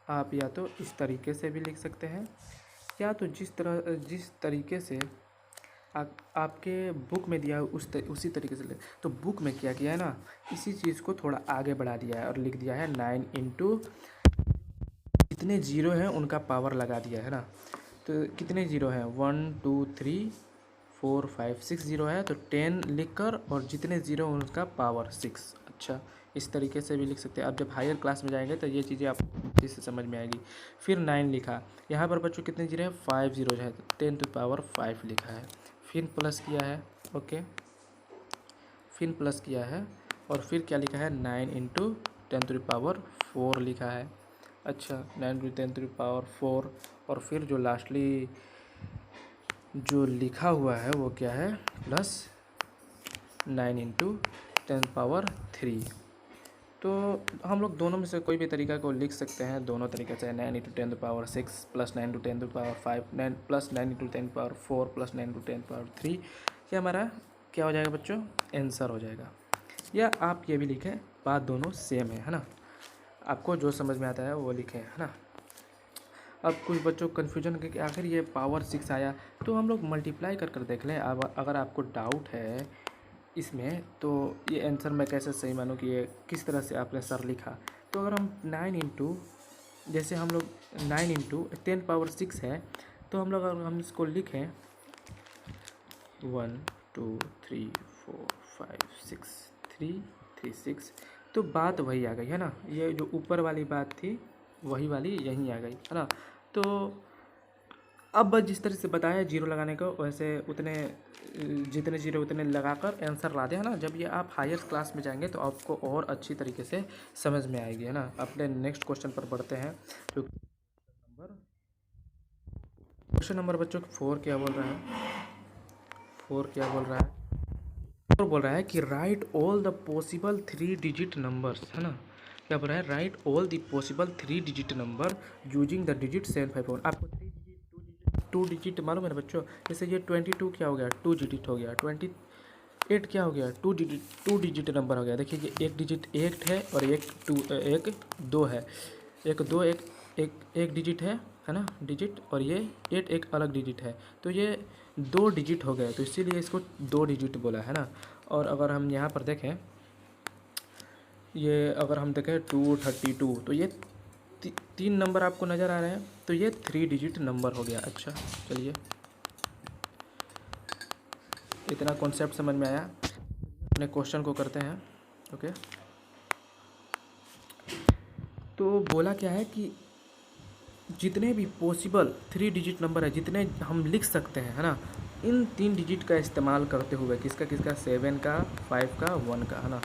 आप या तो इस तरीके से भी लिख सकते हैं, या तो जिस तरीके से आपके बुक में दिया उसी तरीके से ले। तो बुक में क्या किया है ना, इसी चीज़ को थोड़ा आगे बढ़ा दिया है और लिख दिया है 9 इंटू, जितने जीरो हैं उनका पावर लगा दिया है ना। तो कितने जीरो हैं, 1 2 3 4 5 6 जीरो है, तो 10 लिखकर और जितने जीरो उनका पावर 6। अच्छा, इस तरीके से भी लिख सकते हैं। आप जब हायर क्लास में जाएंगे तो ये चीज़ें आप अच्छे से समझ में आएगी। फिर 9 लिखा, यहाँ पर बच्चों कितने जीरो है, 5 जीरो है, तो 10 टू पावर 5 लिखा है। फिर प्लस किया है। ओके, फिर प्लस किया है, और फिर क्या लिखा है, 9 इंटू 10 टू पावर 4 लिखा है। अच्छा, 9 इंटू 10 टू पावर 4, और फिर जो लास्टली जो लिखा हुआ है वो क्या है, प्लस 9 इंटू 10 पावर 3। तो हम लोग दोनों में से कोई भी तरीका को लिख सकते हैं, दोनों तरीके से। 9 into 10 power 6 plus 9 into 10 power 5, 9 plus 9 into 10 power 4 plus 9 into 10 power 3। ये हमारा क्या हो जाएगा बच्चों, आंसर हो जाएगा। या आप ये भी लिखें, बात दोनों सेम है ना। आपको जो समझ में आता है वो लिखें, है ना। अब कुछ बच्चों को कन्फ्यूजन कि आखिर ये पावर 6 आया, तो हम लोग मल्टीप्लाई कर देख लें। अब अगर आपको डाउट है इसमें, तो ये आंसर मैं कैसे सही मानूँ कि ये किस तरह से आपने सर लिखा। तो अगर हम 9 इंटू, जैसे हम लोग 9 इंटू 10 पावर 6 है, तो हम लोग अगर हम इसको लिखें 1 2 3 4 5 6 3 3 6, तो बात वही आ गई है ना, ये जो ऊपर वाली बात थी वही वाली यहीं आ गई है ना। तो अब जिस तरह से बताया जीरो लगाने को, वैसे उतने जितने जीरो उतने लगाकर आंसर ला दे है ना। जब ये आप हायर क्लास में जाएंगे तो आपको और अच्छी तरीके से समझ में आएगी है ना। अपने नेक्स्ट क्वेश्चन पर बढ़ते हैं। जो क्वेश्चन नंबर बच्चों 4 क्या बोल रहा है, 4 क्या बोल रहा है, 4 बोल रहा है कि write all the possible 3 digit numbers है ना। क्या बोल रहा है, right all the possible 3 digit number using the digit 751। आपको 3 डिजिट 2 डिजिट मालूम है ना बच्चों। जैसे ये 22 क्या हो गया, 2 डिजिट हो गया। 28 क्या हो गया, 2 डिजिट नंबर हो गया। देखिए ये एक डिजिट 8 है और एक 2 है। एक 2 एक डिजिट है ना डिजिट, और ये 8 एक अलग डिजिट है। तो ये 2 डिजिट हो गए, तो इसीलिए इसको 2 डिजिट बोला है ना। और अगर हम यहाँ पर देखें, ये अगर हम देखें 232, तो ये 3 नंबर आपको नज़र आ रहे हैं, तो ये 3 डिजिट नंबर हो गया। अच्छा चलिए, इतना कॉन्सेप्ट समझ में आया। अपने क्वेश्चन को करते हैं। ओके, तो बोला क्या है कि जितने भी पॉसिबल 3 डिजिट नंबर है, जितने हम लिख सकते हैं है ना, इन 3 डिजिट का इस्तेमाल करते हुए, किसका किसका, 7 का, 5 का, 1 का है ना।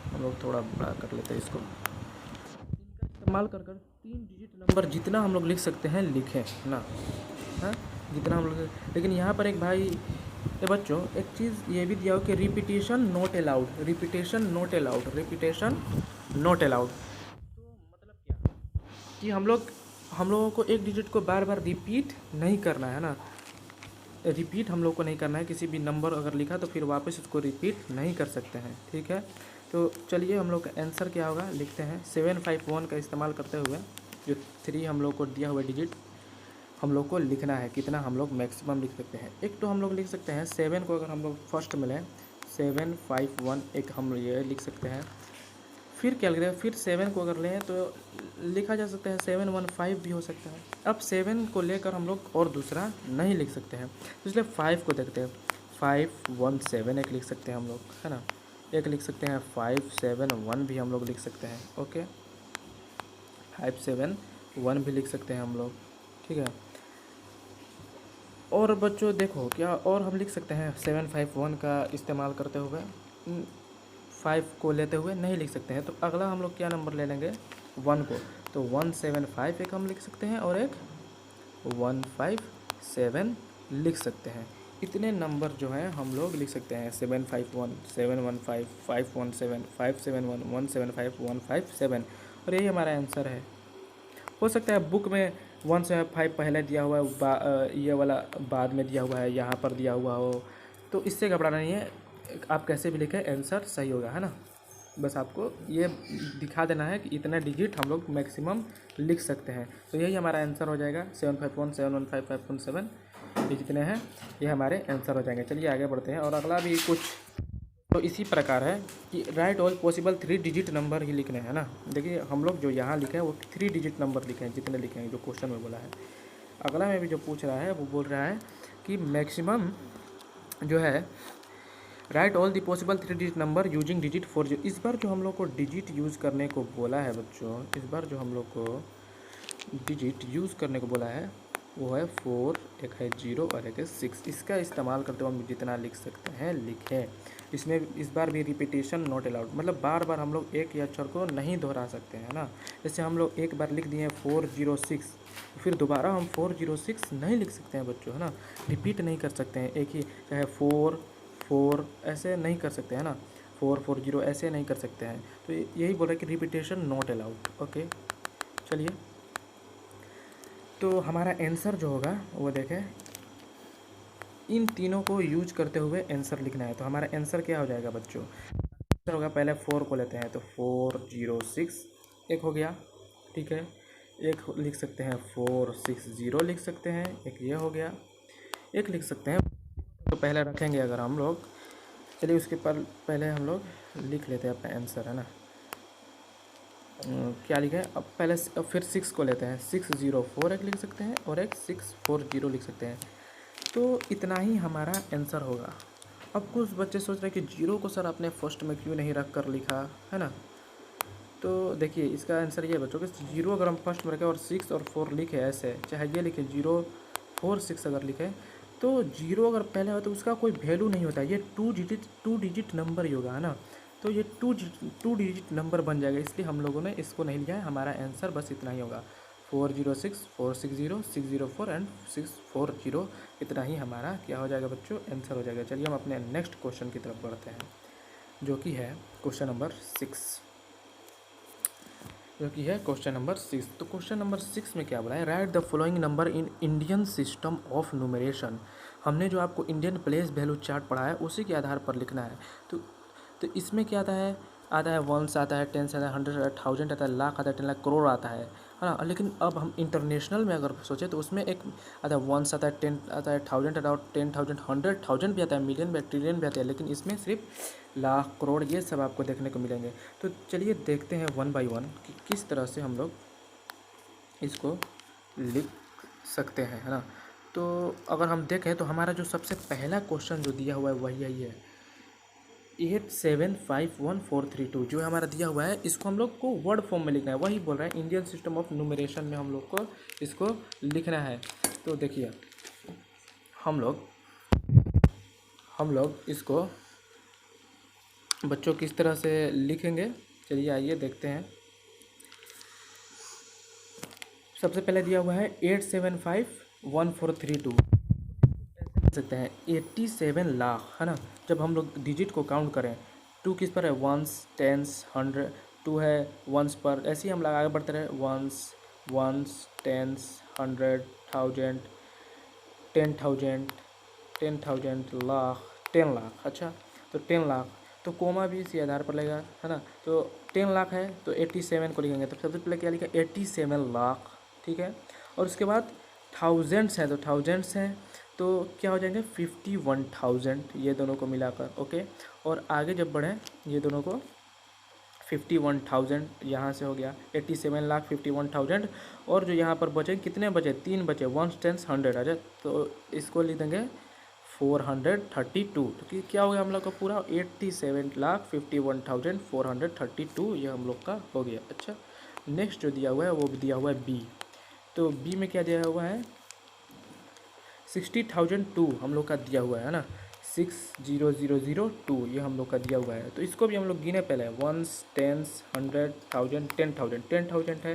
हम लोग थोड़ा बड़ा कर लेते हैं इसको। इनका इस्तेमाल कर 3 डिजिट नंबर जितना हम लोग लिख सकते हैं लिखें है ना। हाँ, जितना हम लोग। लेकिन यहाँ पर एक भाई, ये बच्चों एक चीज़ ये भी दिया हो कि repetition not allowed, repetition not allowed, repetition not allowed. तो मतलब क्या कि हम लोगों को एक डिजिट को बार बार रिपीट नहीं करना है ना। रिपीट हम लोग को नहीं करना है। किसी भी नंबर अगर लिखा तो फिर वापस उसको रिपीट नहीं कर सकते हैं, ठीक है। तो चलिए हम लोग का आंसर क्या होगा लिखते हैं। 751 का इस्तेमाल करते हुए जो 3 हम लोग को दिया हुआ डिजिट हम लोग को लिखना है, कितना हम लोग मैक्सिमम लिख सकते हैं। एक तो हम लोग लिख सकते हैं 7 को, अगर हम लोग फर्स्ट में लें 751, एक हम ये लिख सकते हैं। फिर क्या लिख रहे हैं, फिर 7 को अगर लें तो लिखा जा सकता है 715 भी हो सकता है। अब 7 को लेकर हम लोग और दूसरा नहीं लिख सकते हैं, तो इसलिए 5 को देखते हैं। 517 एक लिख सकते हैं हम लोग है ना। एक लिख सकते हैं 571 भी हम लोग लिख सकते हैं। ओके, 571 भी लिख सकते हैं हम लोग, ठीक है। और बच्चों देखो क्या और हम लिख सकते हैं 751 का इस्तेमाल करते हुए, 5 को लेते हुए नहीं लिख सकते हैं। तो अगला हम लोग क्या नंबर ले लेंगे, 1 को। तो 175 एक हम लिख सकते हैं और एक 157 लिख सकते हैं। इतने नंबर जो हैं हम लोग लिख सकते हैं। 751, 715, 517, 571, 175, 157, और यही हमारा आंसर है। हो सकता है बुक में 175 पहले दिया हुआ है, ये वाला बाद में दिया हुआ है, यहाँ पर दिया हुआ हो, तो इससे घबराना नहीं है। आप कैसे भी लिखें आंसर सही होगा है ना। बस आपको ये दिखा देना है कि इतना डिजिट हम लोग मैक्सिमम लिख सकते हैं। तो यही हमारा आंसर हो जाएगा। 751, 715, 517 ये जितने हैं ये हमारे आंसर हो जाएंगे। चलिए आगे बढ़ते हैं। और अगला भी कुछ तो इसी प्रकार है कि write all possible 3 digit number ही लिखने हैं ना। देखिए हम लोग जो यहाँ लिखे हैं वो 3 डिजिट नंबर लिखे हैं, जितने लिखे हैं जो क्वेश्चन में बोला है। अगला में भी जो पूछ रहा है वो बोल रहा है कि मैक्सिमम जो है right all the possible 3 digit number using digit 4। इस बार जो हम लोग को डिजिट यूज़ करने को बोला है बच्चों, इस बार जो हम लोग को डिजिट यूज़ करने को बोला है वो है 4, एक है 0 और एक है 6। इसका इस्तेमाल करते हुए हम जितना लिख सकते हैं लिखें। इसमें इस बार भी रिपीटेशन नॉट अलाउड, मतलब बार बार हम लोग एक ही अक्षर को नहीं दोहरा सकते हैं ना। जैसे हम लोग एक बार लिख दिए 406, फिर दोबारा हम 406 नहीं लिख सकते हैं बच्चों है ना। रिपीट नहीं कर सकते हैं एक ही, चाहे 4 ऐसे नहीं कर सकते हैं ना, 440 ऐसे नहीं कर सकते हैं। तो यही बोला कि रिपीटेशन नॉट अलाउड। ओके चलिए, तो हमारा आंसर जो होगा वो देखें, इन तीनों को यूज करते हुए आंसर लिखना है। तो हमारा आंसर क्या हो जाएगा बच्चों, आंसर होगा, पहले 4 को लेते हैं तो 406 एक हो गया, ठीक है। एक लिख सकते हैं 460 लिख सकते हैं, एक ये हो गया। एक लिख सकते हैं, तो पहले रखेंगे अगर हम लोग, चलिए उसके पर पहले हम लोग लिख लेते हैं अपना आंसर है ना। क्या लिखें अब पहले, अब फिर 6 को लेते हैं, 604 एक लिख सकते हैं और एक 640 लिख सकते हैं। तो इतना ही हमारा आंसर होगा। अब कुछ बच्चे सोच रहे हैं कि 0 को सर आपने फर्स्ट में क्यों नहीं रख कर लिखा है ना। तो देखिए इसका आंसर ये है बच्चों कि 0 अगर हम फर्स्ट में रखें और 6 और 4 लिखे ऐसे, चाहे ये लिखे 0 4 6 अगर लिखे, तो 0 अगर पहले हो तो उसका कोई वैल्यू नहीं होता, ये टू डिजिट नंबर ही होगा, है ना। तो ये टू डिजिट नंबर बन जाएगा, इसलिए हम लोगों ने इसको नहीं लिया है। हमारा आंसर बस इतना ही होगा, 406 460 604 एंड 640, इतना ही हमारा क्या हो जाएगा बच्चों, आंसर हो जाएगा। चलिए हम अपने नेक्स्ट क्वेश्चन की तरफ बढ़ते हैं, जो कि है क्वेश्चन नंबर 6, जो कि है क्वेश्चन नंबर 6। तो क्वेश्चन नंबर 6 में क्या बोला है, right the following number in Indian system of numeration. हमने जो आपको इंडियन प्लेस वैल्यू चार्ट पढ़ा है उसी के आधार पर लिखना है। तो इसमें क्या आता है वंस आता है, टेंस आता है, 100 आता है, 1000 आता है, लाख आता है, 10 लाख, करोड़ आता है ना। लेकिन अब हम इंटरनेशनल में अगर सोचें तो उसमें एक आता है वंस आता है, 10 आता है, 1000 आता है, 10,000 100,000 भी आता है, मिलियन भी, ट्रिलियन भी आता है, लेकिन इसमें सिर्फ लाख, करोड़, ये सब आपको देखने को मिलेंगे। तो चलिए देखते हैं वन बाय वन कि किस तरह से हम लोग इसको लिख सकते हैं, है ना। तो अगर हम देखें तो हमारा जो सबसे पहला क्वेश्चन जो दिया हुआ है वही यही है, 8751,432 जो हमारा दिया हुआ है, इसको हम लोग को वर्ड फॉर्म में लिखना है। वही बोल रहा है इंडियन सिस्टम ऑफ न्यूमरेशन में हम लोग को इसको लिखना है। तो देखिए हम लोग इसको बच्चों किस तरह से लिखेंगे, चलिए आइए देखते हैं। सबसे पहले दिया हुआ है 8751432, लिख सकते हैं 87 लाख, है ना। जब हम लोग डिजिट को काउंट करें, 2 किस पर है, वंस, टेंस, 100, 2 है वंस पर, ऐसे ही हम लोग आगे बढ़ते रहे, वंस, टेंस, 100, 1000, 10,000, 10,000, लाख, 10 लाख। अच्छा, तो 10 लाख, तो कोमा भी इसी आधार पर लगेगा, है ना। तो 10 लाख है तो 87 को लिखेंगे, तो सबसे पहले क्या लिखा, 87 लाख, ठीक है। और उसके बाद थाउजेंड्स हैं, तो थाउजेंड्स हैं तो क्या हो जाएंगे 51,000, ये दोनों को मिलाकर, ओके। और आगे जब बढ़ें, ये दोनों को 51,000 यहाँ से हो गया, 87 लाख 51,000, और जो यहाँ पर बचे कितने बचे, 3 बचे, वंस, टेंस, 100 आ जाए, तो इसको लिख देंगे 432। तो क्या हो गया हम लोग का पूरा 87,51,432, ये हम लोग का हो गया। अच्छा, नेक्स्ट जो दिया हुआ है वो दिया हुआ है बी। तो बी में क्या दिया हुआ है, 60,002 हम लोग का दिया हुआ है ना, 60,002 ये हम लोग का दिया हुआ है। तो इसको भी हम लोग गिने पहले, वंस, टेंस, 100, 1000, 10,000 है,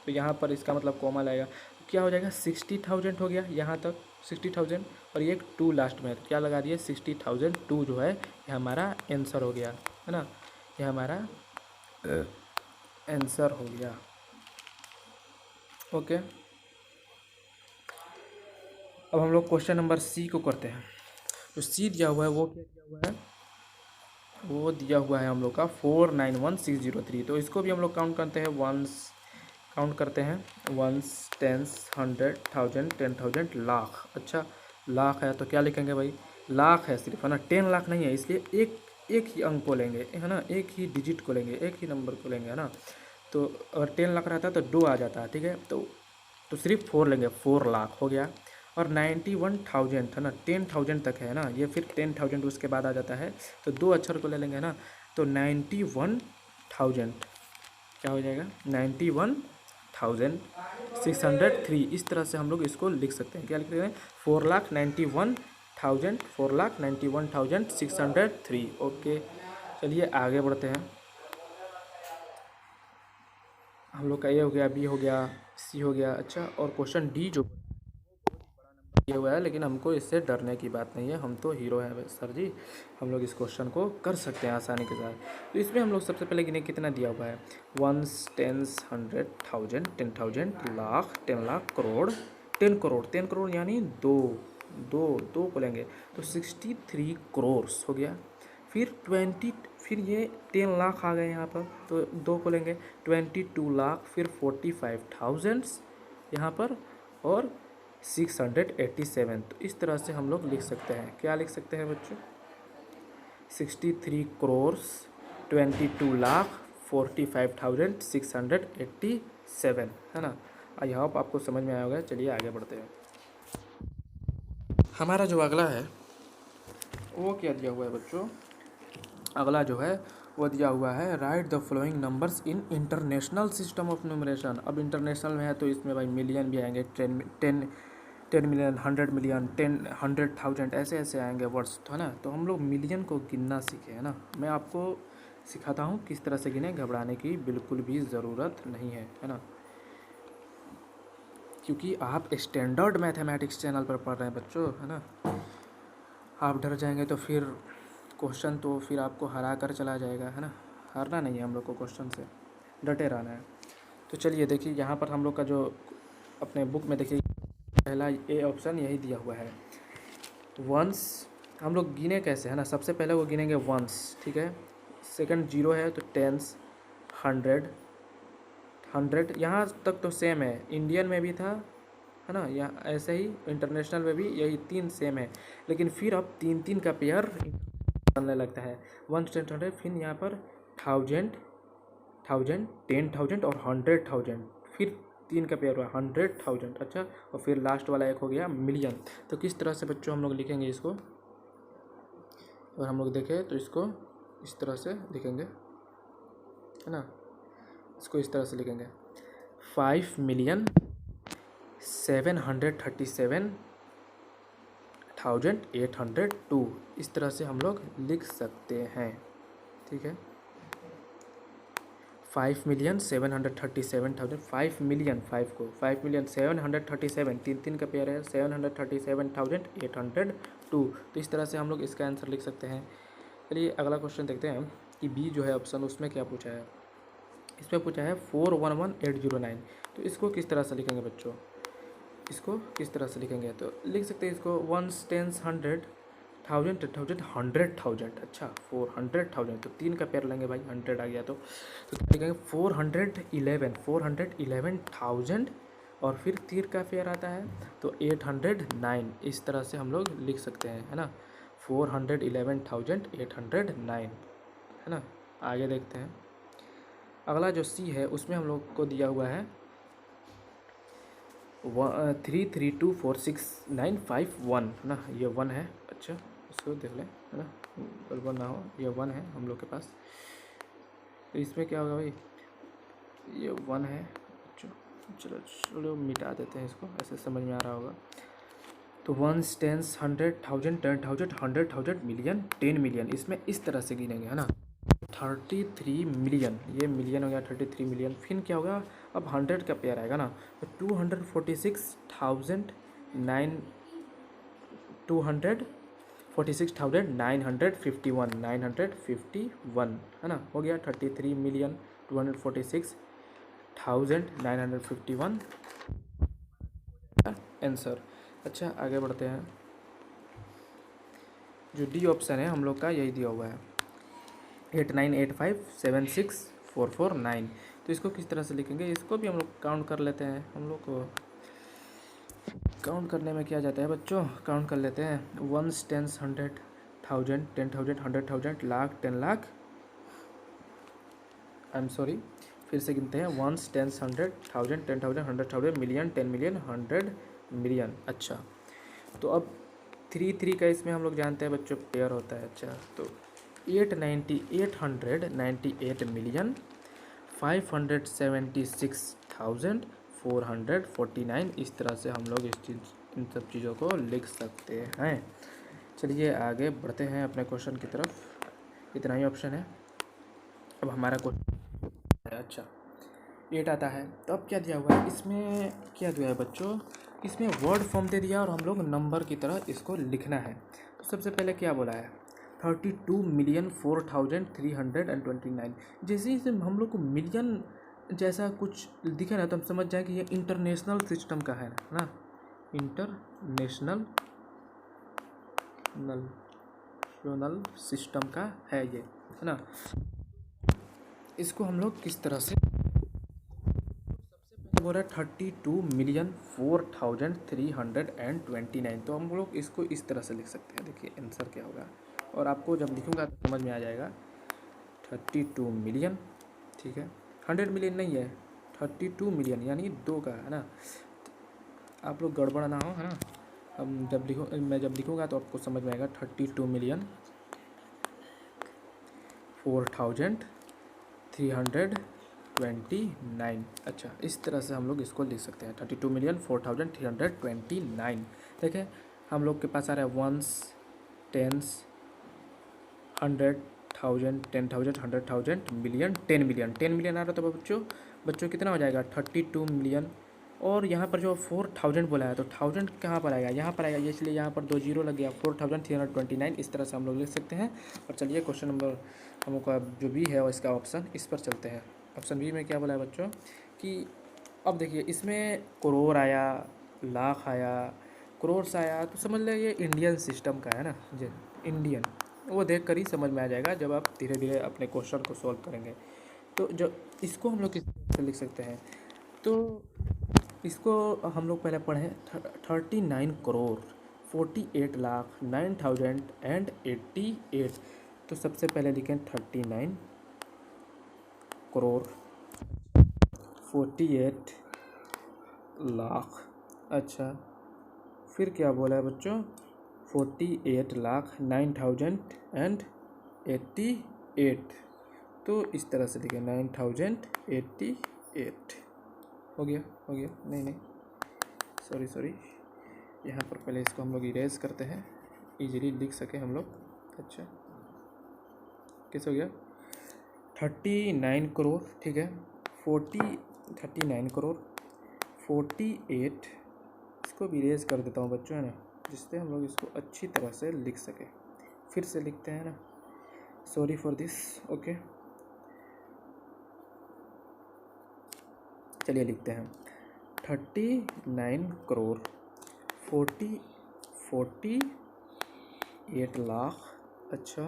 तो यहाँ पर इसका मतलब कोमा लगेगा, तो क्या हो जाएगा 60,000 हो गया यहाँ तक 60,000, और ये एक 2 लास्ट में है, तो क्या लगा दिए 60,002 जो है ये हमारा आंसर हो गया, है ना, ये हमारा आंसर हो गया, ओके। अब हम लोग क्वेश्चन नंबर सी को करते हैं। जो सी दिया हुआ है वो क्या दिया हुआ है, वो दिया हुआ है हम लोग का 491,603। तो इसको भी हम लोग काउंट करते हैं, वंस, टेंस, 100, 1000, 10,000, लाख। अच्छा, लाख है तो क्या लिखेंगे भाई, लाख है सिर्फ, है ना, 10 लाख नहीं है, इसलिए एक ही अंक को लेंगे, है ना, एक ही डिजिट को लेंगे, एक ही नंबर को लेंगे, है ना। तो अगर 10 लाख रहता है तो 2 आ जाता है, ठीक है। तो सिर्फ 4 लेंगे, 4 लाख हो गया। और 91,000 है ना, 10,000 तक है ना, ये फिर 10,000 उसके बाद आ जाता है, तो 2 अक्षर को ले लेंगे ना, तो 91,000 क्या हो जाएगा, 91,603। इस तरह से हम लोग इसको लिख सकते हैं, क्या लिख रहे हैं, 4,91,000, 4,91,603, ओके। चलिए आगे बढ़ते हैं। हम लोग का ए हो गया, बी हो गया, सी हो गया। अच्छा, और क्वेश्चन डी जो दिया हुआ है, लेकिन हमको इससे डरने की बात नहीं है, हम तो हीरो हैं सर जी, हम लोग इस क्वेश्चन को कर सकते हैं आसानी के साथ। तो इसमें हम लोग सबसे पहले गिने कितना दिया हुआ है, वंस, टेंस, 100, 1000, 10,000, लाख, 10 लाख, करोड़, 10 करोड़, 10 करोड़ यानी दो को लेंगे, तो 63 करोड़ हो गया। फिर ये 10 लाख आ गए यहाँ पर, तो 2 को लेंगे, 22 लाख, फिर 45,000 यहाँ पर, और 687। तो इस तरह से हम लोग लिख सकते हैं, क्या लिख सकते हैं बच्चों, 63 करोड़, 22 लाख, 45,687, है ना। आई होप आपको समझ में आया होगा। चलिए आगे बढ़ते हैं। हमारा जो अगला है वो क्या दिया हुआ है बच्चों, अगला जो है वो दिया हुआ है right the following numbers in international system of numeration. अब इंटरनेशनल में है तो इसमें भाई मिलियन भी आएंगे, टेन मिलियन, 100 मिलियन, 100,000 ऐसे ऐसे आएंगे वर्ड्स, है ना। तो हम लोग मिलियन को गिनना सीखे, है ना। मैं आपको सिखाता हूँ किस तरह से गिने, घबराने की बिल्कुल भी ज़रूरत नहीं है ना। क्योंकि आप स्टैंडर्ड मैथमेटिक्स चैनल पर पढ़ रहे हैं बच्चों, है ना। आप डर जाएंगे तो फिर क्वेश्चन तो फिर आपको हरा कर चला जाएगा, है ना। हारना नहीं है हम लोग को, क्वेश्चन से डटे रहना है। तो चलिए देखिए, यहाँ पर हम लोग का जो अपने बुक में देखिए पहला ए ऑप्शन यही दिया हुआ है। वंस हम लोग गिने कैसे, है ना। सबसे पहले वो गिनेंगे वंस, ठीक है। सेकंड जीरो है तो टेंस, 100 यहाँ तक तो सेम है, इंडियन में भी था, है ना। यहाँ ऐसे ही इंटरनेशनल में भी यही 3 सेम है। लेकिन फिर अब 3 का पेयर बनने लगता है। 1 10 100, फिर यहाँ पर 1000, 10,000 और 100,000, फिर 3 का पेयर हुआ 100,000। अच्छा, और फिर लास्ट वाला एक हो गया मिलियन। तो किस तरह से बच्चों हम लोग लिखेंगे इसको, और हम लोग देखें तो इसको इस तरह से लिखेंगे, है ना। इसको इस तरह से लिखेंगे 5,737,802, इस तरह से हम लोग लिख सकते हैं, ठीक है। 5,737,000, 5 मिलियन, 5 को 5,737, 3 का पेयर है, 737,802। तो इस तरह से हम लोग इसका आंसर लिख सकते हैं। चलिए अगला क्वेश्चन देखते हैं कि बी जो है ऑप्शन, उसमें क्या पूछा है। इसमें पूछा है 411,809। तो इसको किस तरह से लिखेंगे बच्चों, इसको किस तरह से लिखेंगे, तो लिख सकते हैं इसको 1 10 100 1000 10,000 100,000। अच्छा, 400,000, तो 3 का पेयर लेंगे भाई, 100 आ गया तो क्या लिखेंगे 411,000, और फिर 3 का पेयर आता है तो 809। इस तरह से हम लोग लिख सकते हैं, है ना। 411,809, है ना। आगे देखते हैं, अगला जो सी है उसमें हम लोग को दिया हुआ है 33246,951, है ना। ये 1 है, अच्छा इसको देख लें, है ना, गड़बड़ ना हो। ये 1 है हम लोग के पास, तो इसमें क्या होगा भाई, ये 1 है। चलो चलो मिटा देते हैं इसको, ऐसे समझ में आ रहा होगा। तो 1 10 100,000 10,000 100,000 मिलियन 10 मिलियन, इसमें इस तरह से गिनेंगे, है ना। 33 मिलियन, ये मिलियन हो गया 33 मिलियन। फिर क्या होगा, अब 100 का पेयर आएगा ना, तो 246,951, 951, है ना। हो गया 33,246,951 आंसर। अच्छा आगे बढ़ते हैं, जो डी ऑप्शन है हम लोग का यही दिया हुआ है 898576,449। तो इसको किस तरह से लिखेंगे, इसको भी हम लोग काउंट कर लेते हैं। हम लोग को काउंट करने में क्या जाता है बच्चों, काउंट कर लेते हैं 1 10 100,000 10,000 100,000 lakh 10 lakh, I am sorry, फिर से गिनते हैं 1 10 100,000 10,000 100,000 मिलियन 10 मिलियन 100 मिलियन। अच्छा, तो अब 3 का इसमें हम लोग जानते हैं बच्चों पेयर होता है। अच्छा, तो 898 मिलियन 576,449, इस तरह से हम लोग इन सब चीज़ों को लिख सकते हैं। चलिए आगे बढ़ते हैं अपने क्वेश्चन की तरफ, इतना ही ऑप्शन है। अब हमारा क्वेश्चन, अच्छा 8 आता है, तो अब क्या दिया हुआ है, इसमें क्या दिया है बच्चों, इसमें वर्ड फॉर्म दे दिया और हम लोग नंबर की तरह इसको लिखना है। तो सबसे पहले क्या बोला है 32,04,329। जैसे ही हम लोग को मिलियन जैसा कुछ दिखे ना, तो हम समझ जाए कि ये इंटरनेशनल सिस्टम का है ना, इंटरनेशनल सिस्टम का है ये, है ना। इसको हम लोग किस तरह से, बोल रहा है 32,04,329, तो हम लोग इसको इस तरह से लिख सकते हैं। देखिए आंसर क्या होगा, और आपको जब लिखूंगा तो समझ में आ जाएगा। 32 मिलियन, ठीक है, 100 मिलियन नहीं है, 32 मिलियन यानी 2 का, है ना। आप लोग गड़बड़ ना हो, है ना। हम मैं जब लिखूंगा तो आपको समझ में आएगा 32 मिलियन 42,329। अच्छा, इस तरह से हम लोग इसको लिख सकते हैं 32,04,329। देखें हम लोग के पास आ रहा है ones, tens, 100,000, 10,000, 100,000, million, 10 million. 10 million आ रहा तो बच्चों कितना हो जाएगा 32 मिलियन। और यहाँ पर जो 4,000 बोला है तो 1000 कहाँ पर आएगा, यहाँ पर आएगा, इसलिए यहाँ पर 2 जीरो लग गया, 4,329। इस तरह से हम लोग लिख सकते हैं। और चलिए क्वेश्चन नंबर हम लोग का जो बी है और इसका ऑप्शन, इस पर चलते हैं। ऑप्शन बी में क्या बोला है बच्चों कि अब देखिए इसमें करोड़ आया, लाख आया, करोड़ से आया, तो समझ लें ये इंडियन सिस्टम का है ना जी, इंडियन। वो देख कर ही समझ में आ जाएगा जब आप धीरे धीरे अपने क्वेश्चन को सॉल्व करेंगे। तो जो इसको हम लोग किस तरह से लिख सकते हैं, तो इसको हम लोग पहले पढ़ें 39,48,09,088। तो सबसे पहले लिखें 39 करोड़ 48 लाख। अच्छा, फिर क्या बोला है बच्चों 48,09,088। तो इस तरह से लिखें 9,088। हो गया नहीं, सॉरी, यहाँ पर पहले इसको हम लोग इरेज करते हैं, इजीली लिख सके हम लोग। अच्छा, कैसे हो गया 39 करोड़, ठीक है, 39 करोड़ 48, इसको भी इरेज कर देता हूँ बच्चों, है ना, जिससे हम लोग इसको अच्छी तरह से लिख सके। फिर से लिखते हैं ना, सॉरी फॉर दिस। ओके, चलिए लिखते हैं 39 करोड़ 48 लाख। अच्छा,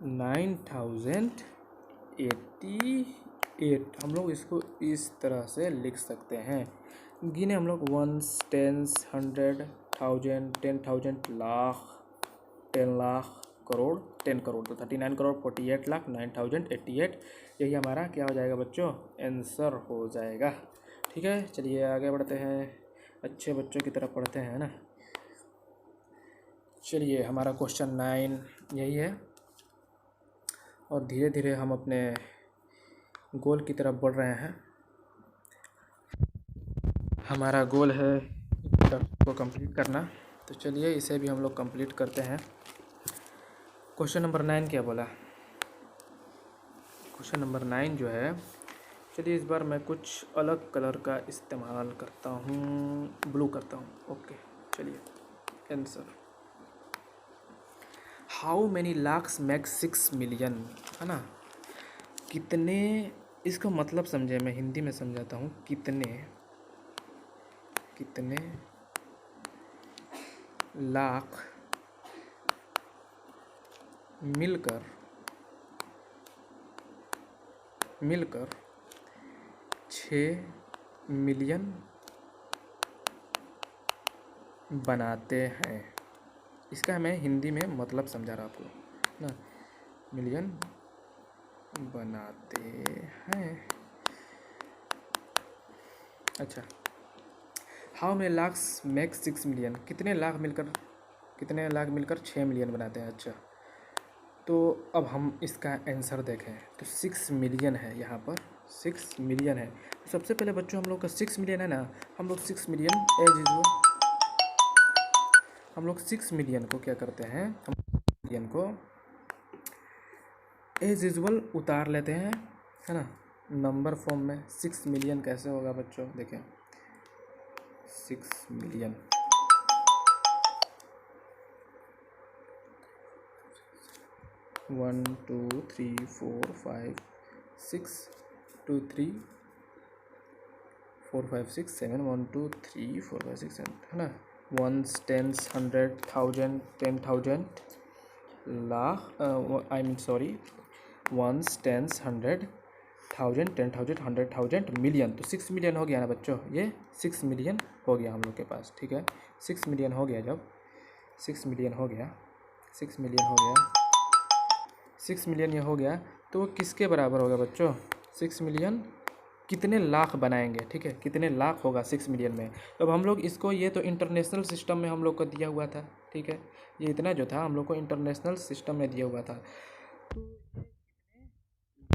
9,088। हम लोग इसको इस तरह से लिख सकते हैं। गिने हम लोग वंस, टेंस, 100, 1000, 10,000, लाख, 10 लाख, करोड़, 10 करोड़। तो 39 करोड़ 48 लाख 9,088, यही हमारा क्या हो जाएगा बच्चों, आंसर हो जाएगा। ठीक है, चलिए आगे बढ़ते हैं, अच्छे बच्चों की तरह पढ़ते हैं ना। चलिए हमारा क्वेश्चन 9 यही है, और धीरे धीरे हम अपने गोल की तरफ बढ़ रहे हैं। हमारा गोल है को कंप्लीट करना, तो चलिए इसे भी हम लोग कंप्लीट करते हैं। क्वेश्चन नंबर 9 क्या बोला, क्वेश्चन नंबर 9 जो है, चलिए इस बार मैं कुछ अलग कलर का इस्तेमाल करता हूँ, ब्लू करता हूँ। ओके, चलिए answer, how many lakhs make 6 million, है ना, कितने, इसका मतलब समझे, मैं हिंदी में समझाता हूँ, कितने लाख मिलकर 6 मिलियन बनाते हैं। इसका मैं हिंदी में मतलब समझा रहा आपको ना, मिलियन बनाते हैं। अच्छा, how many lakhs make 6 million, कितने लाख मिलकर 6 मिलियन बनाते हैं। अच्छा, तो अब हम इसका आंसर देखें, तो 6 मिलियन है, यहाँ पर 6 मिलियन है। तो सबसे पहले बच्चों हम लोग का 6 मिलियन है ना, हम लोग 6 मिलियन एज यूजुअल, हम लोग 6 मिलियन को क्या करते हैं, हम मिलियन को एज यूजुअल उतार लेते हैं, है ना, नंबर फॉर्म में। 6 मिलियन कैसे होगा बच्चों, देखें 6 million, one two three four five six, 2 3 4 5 6 7, 1 2 3 4 5 6 7, है ना, ones, tens, 100, 1000, 10,000, lakh, I mean sorry, ones, tens, 100, 1000, 10,000, 100,000, million. तो 6 मिलियन हो गया ना बच्चों, ये 6 मिलियन हो गया हम लोग के पास। ठीक है, 6 मिलियन हो गया, जब 6 मिलियन हो गया, 6 मिलियन हो गया, 6 मिलियन ये हो गया, तो वो किसके बराबर होगा बच्चों, 6 मिलियन कितने लाख बनाएंगे। ठीक है, कितने लाख होगा 6 मिलियन में। तो अब हम लोग इसको, ये तो इंटरनेशनल सिस्टम में हम लोग को दिया हुआ था। ठीक है, ये इतना जो था हम लोग को इंटरनेशनल सिस्टम में दिया हुआ था। तो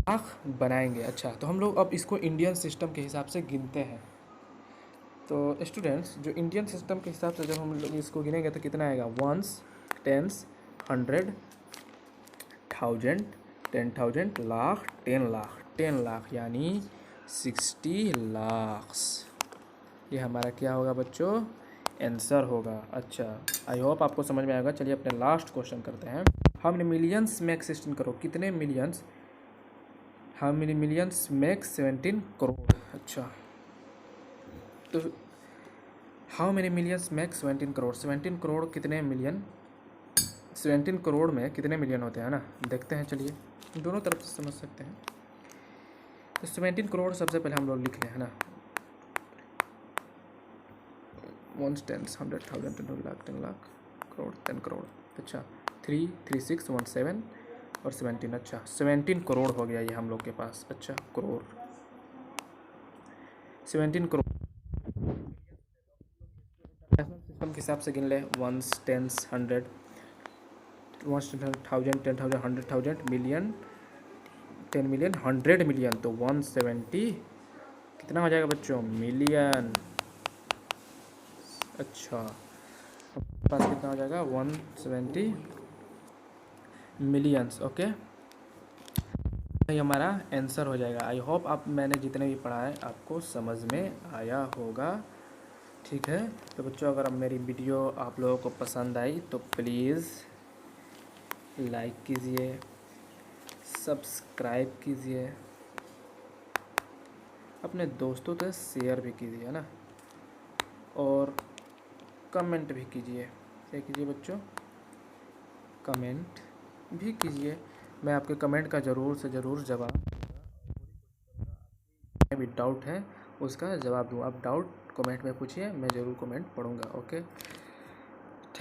लाख बनाएंगे। अच्छा, तो हम लोग अब इसको इंडियन सिस्टम के हिसाब से गिनते हैं। तो स्टूडेंट्स, जो इंडियन सिस्टम के हिसाब से जब हम लोग इसको गिनेंगे तो कितना आएगा, वंस, टेंस, 100, 1000, 10,000, लाख, 10 लाख, 10 लाख यानी 60 लाख। ये हमारा क्या होगा बच्चों, आंसर होगा। अच्छा, आई होप आपको समझ में आएगा। चलिए अपने लास्ट क्वेश्चन करते हैं। How many millions make 16 crore, कितने millions, how many millions make 17 crore. अच्छा, तो how many millions make 17 crore, 17 crore कितने मिलियन, 17 करोड़ में कितने मिलियन होते हैं ना, देखते हैं। चलिए दोनों तरफ से समझ सकते हैं। तो 17 करोड़ सबसे पहले हम लोग लिख लें, है ना। 1 10 100 1000 10 लाख 10 लाख करोड़ 10 करोड़। अच्छा, 3 3 6 1 7 और 17। अच्छा, 17 करोड़ हो गया ये हम लोग के पास। अच्छा, करोड़, 17 करोड़ सिस्टम के हिसाब से गिन ले। 1 10 100 1000 10,000 100,000 मिलियन 10 मिलियन 100 मिलियन, तो 170 कितना हो जाएगा बच्चों, मिलियन। अच्छा, पास कितना हो जाएगा, 170 मिलियंस। ओके, ये हमारा आंसर हो जाएगा। आई होप आप, मैंने जितने भी पढ़ा है आपको समझ में आया होगा। ठीक है, तो बच्चों अगर अब मेरी वीडियो आप लोगों को पसंद आई तो प्लीज़ लाइक कीजिए, सब्सक्राइब कीजिए, अपने दोस्तों तक शेयर भी कीजिए, है ना, और कमेंट भी कीजिए। क्या कीजिए बच्चों, कमेंट भी कीजिए। मैं आपके कमेंट का ज़रूर से ज़रूर जवाब, भी डाउट है उसका जवाब दूँ। आप डाउट कमेंट में पूछिए, मैं ज़रूर कमेंट पढ़ूँगा। Okay,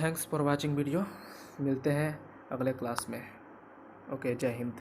thanks for watching video. मिलते हैं अगले क्लास में। ओके, जय हिंद।